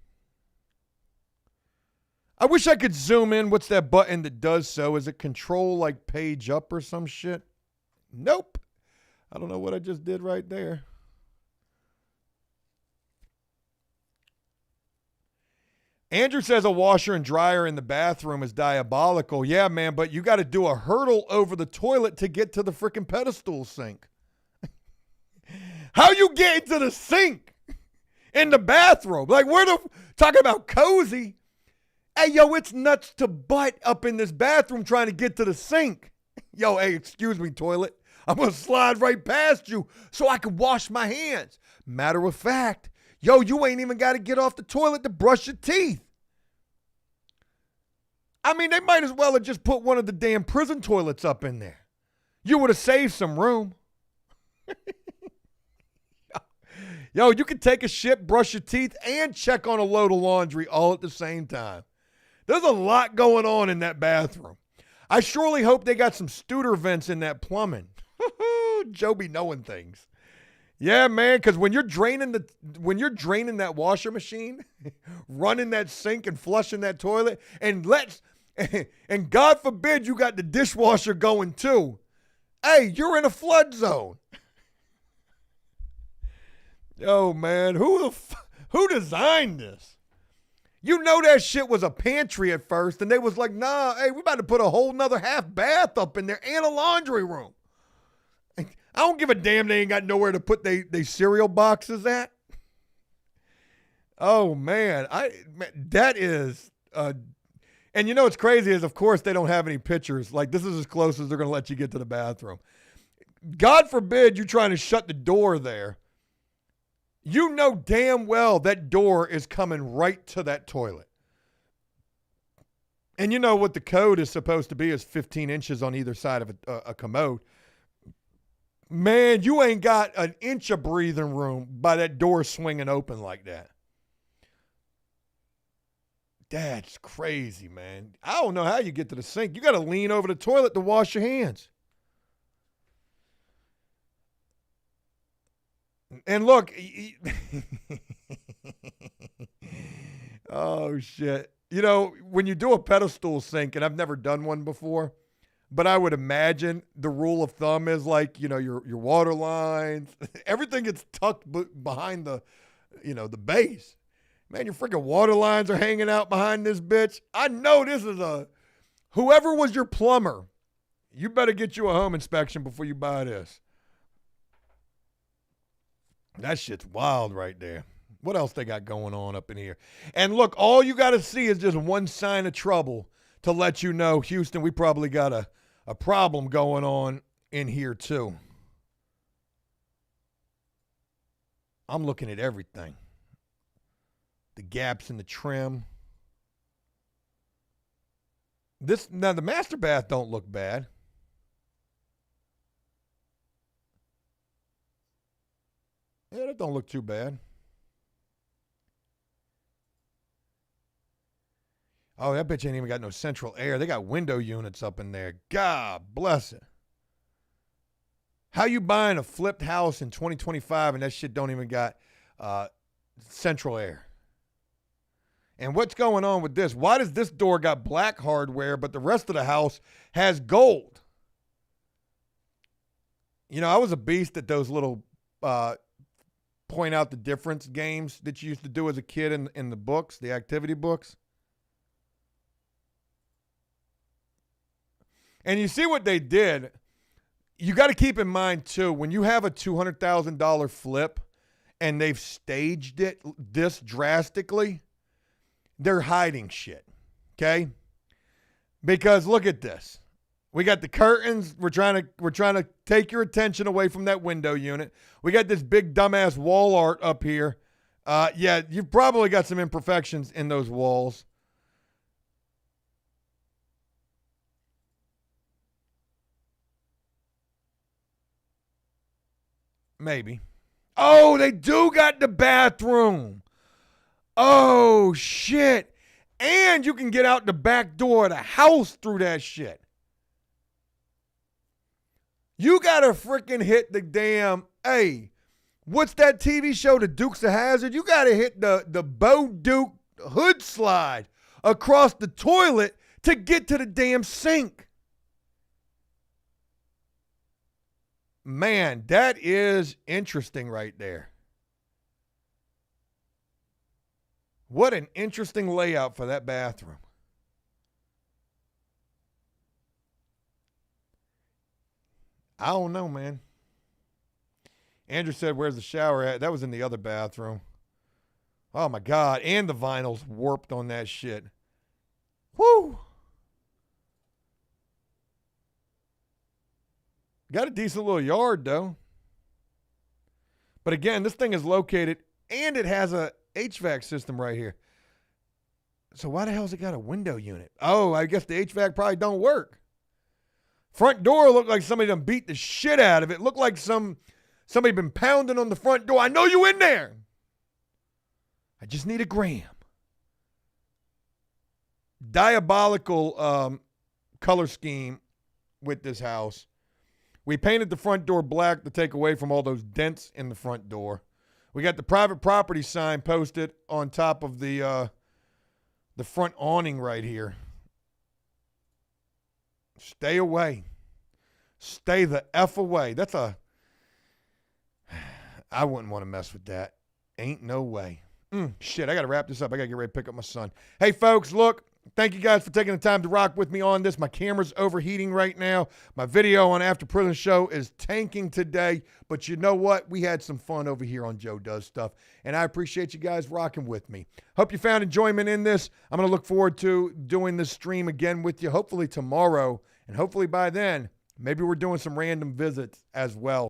I wish I could zoom in. What's that button that does so? Is it control like page up or some shit? Nope. I don't know what I just did right there. Andrew says a washer and dryer in the bathroom is diabolical. Yeah, man, but you got to do a hurdle over the toilet to get to the freaking pedestal sink. How you get into the sink in the bathroom? Like, talking about cozy. Hey, yo, it's nuts to butt up in this bathroom trying to get to the sink. Yo, hey, excuse me, toilet. I'm going to slide right past you so I can wash my hands. Matter of fact, yo, you ain't even got to get off the toilet to brush your teeth. I mean, they might as well have just put one of the damn prison toilets up in there. You would have saved some room. Yo, you can take a shit, brush your teeth, and check on a load of laundry all at the same time. There's a lot going on in that bathroom. I surely hope they got some Studer vents in that plumbing. Joe be knowing things. Yeah, man, because when you're draining that washer machine, running that sink and flushing that toilet, and let's And God forbid you got the dishwasher going too. Hey, you're in a flood zone. Yo, man, who designed this? You know that shit was a pantry at first, and they was like, nah, hey, we about to put a whole nother half bath up in there and a laundry room. I don't give a damn they ain't got nowhere to put they cereal boxes at. Oh, man. That is, and you know what's crazy is, of course, they don't have any pictures. Like, this is as close as they're going to let you get to the bathroom. God forbid you trying to shut the door there. You know damn well that door is coming right to that toilet. And you know what the code is supposed to be is 15 inches on either side of a commode. Man, you ain't got an inch of breathing room by that door swinging open like that. That's crazy, man. I don't know how you get to the sink. You got to lean over the toilet to wash your hands. And look, oh, shit. You know, when you do a pedestal sink, and I've never done one before, but I would imagine the rule of thumb is like, you know, your water lines, everything gets tucked behind the base. Man, your freaking water lines are hanging out behind this bitch. I know this is whoever was your plumber, you better get you a home inspection before you buy this. That shit's wild right there. What else they got going on up in here? And look, all you got to see is just one sign of trouble to let you know, Houston, we probably got a problem going on in here too. I'm looking at everything. The gaps in the trim. Now the master bath don't look bad. Yeah, that don't look too bad. Oh, that bitch ain't even got no central air. They got window units up in there. God bless it. How you buying a flipped house in 2025 and that shit don't even got central air? And what's going on with this? Why does this door got black hardware, but the rest of the house has gold? You know, I was a beast at those little point out the difference games that you used to do as a kid in the books, the activity books. And you see what they did. You got to keep in mind, too, when you have a $200,000 flip and they've staged it this drastically, they're hiding shit, okay? Because look at this. We got the curtains. We're trying to take your attention away from that window unit. We got this big dumbass wall art up here. Yeah, you've probably got some imperfections in those walls. Maybe. Oh, they do got the bathroom. Oh, shit. And you can get out the back door of the house through that shit. You got to freaking hit the damn, hey, what's that TV show, The Dukes of Hazzard? You got to hit the Bo Duke hood slide across the toilet to get to the damn sink. Man, that is interesting right there. What an interesting layout for that bathroom. I don't know, man. Andrew said, where's the shower at? That was in the other bathroom. Oh, my God. And the vinyl's warped on that shit. Woo! Got a decent little yard, though. But again, this thing is located, and it has a HVAC system right here. So why the hell's it got a window unit? Oh, I guess the HVAC probably don't work. Front door looked like somebody done beat the shit out of it. Looked like somebody been pounding on the front door. I know you in there. I just need a gram. Diabolical color scheme with this house. We painted the front door black to take away from all those dents in the front door. We got the private property sign posted on top of the front awning right here. Stay away. Stay the F away. I wouldn't want to mess with that. Ain't no way. Shit, I got to wrap this up. I got to get ready to pick up my son. Hey, folks, look, thank you guys for taking the time to rock with me on this. My camera's overheating right now. My video on After Prison Show is tanking today. But you know what? We had some fun over here on Joe Does Stuff. And I appreciate you guys rocking with me. Hope you found enjoyment in this. I'm going to look forward to doing this stream again with you, hopefully tomorrow. And hopefully by then, maybe we're doing some random visits as well.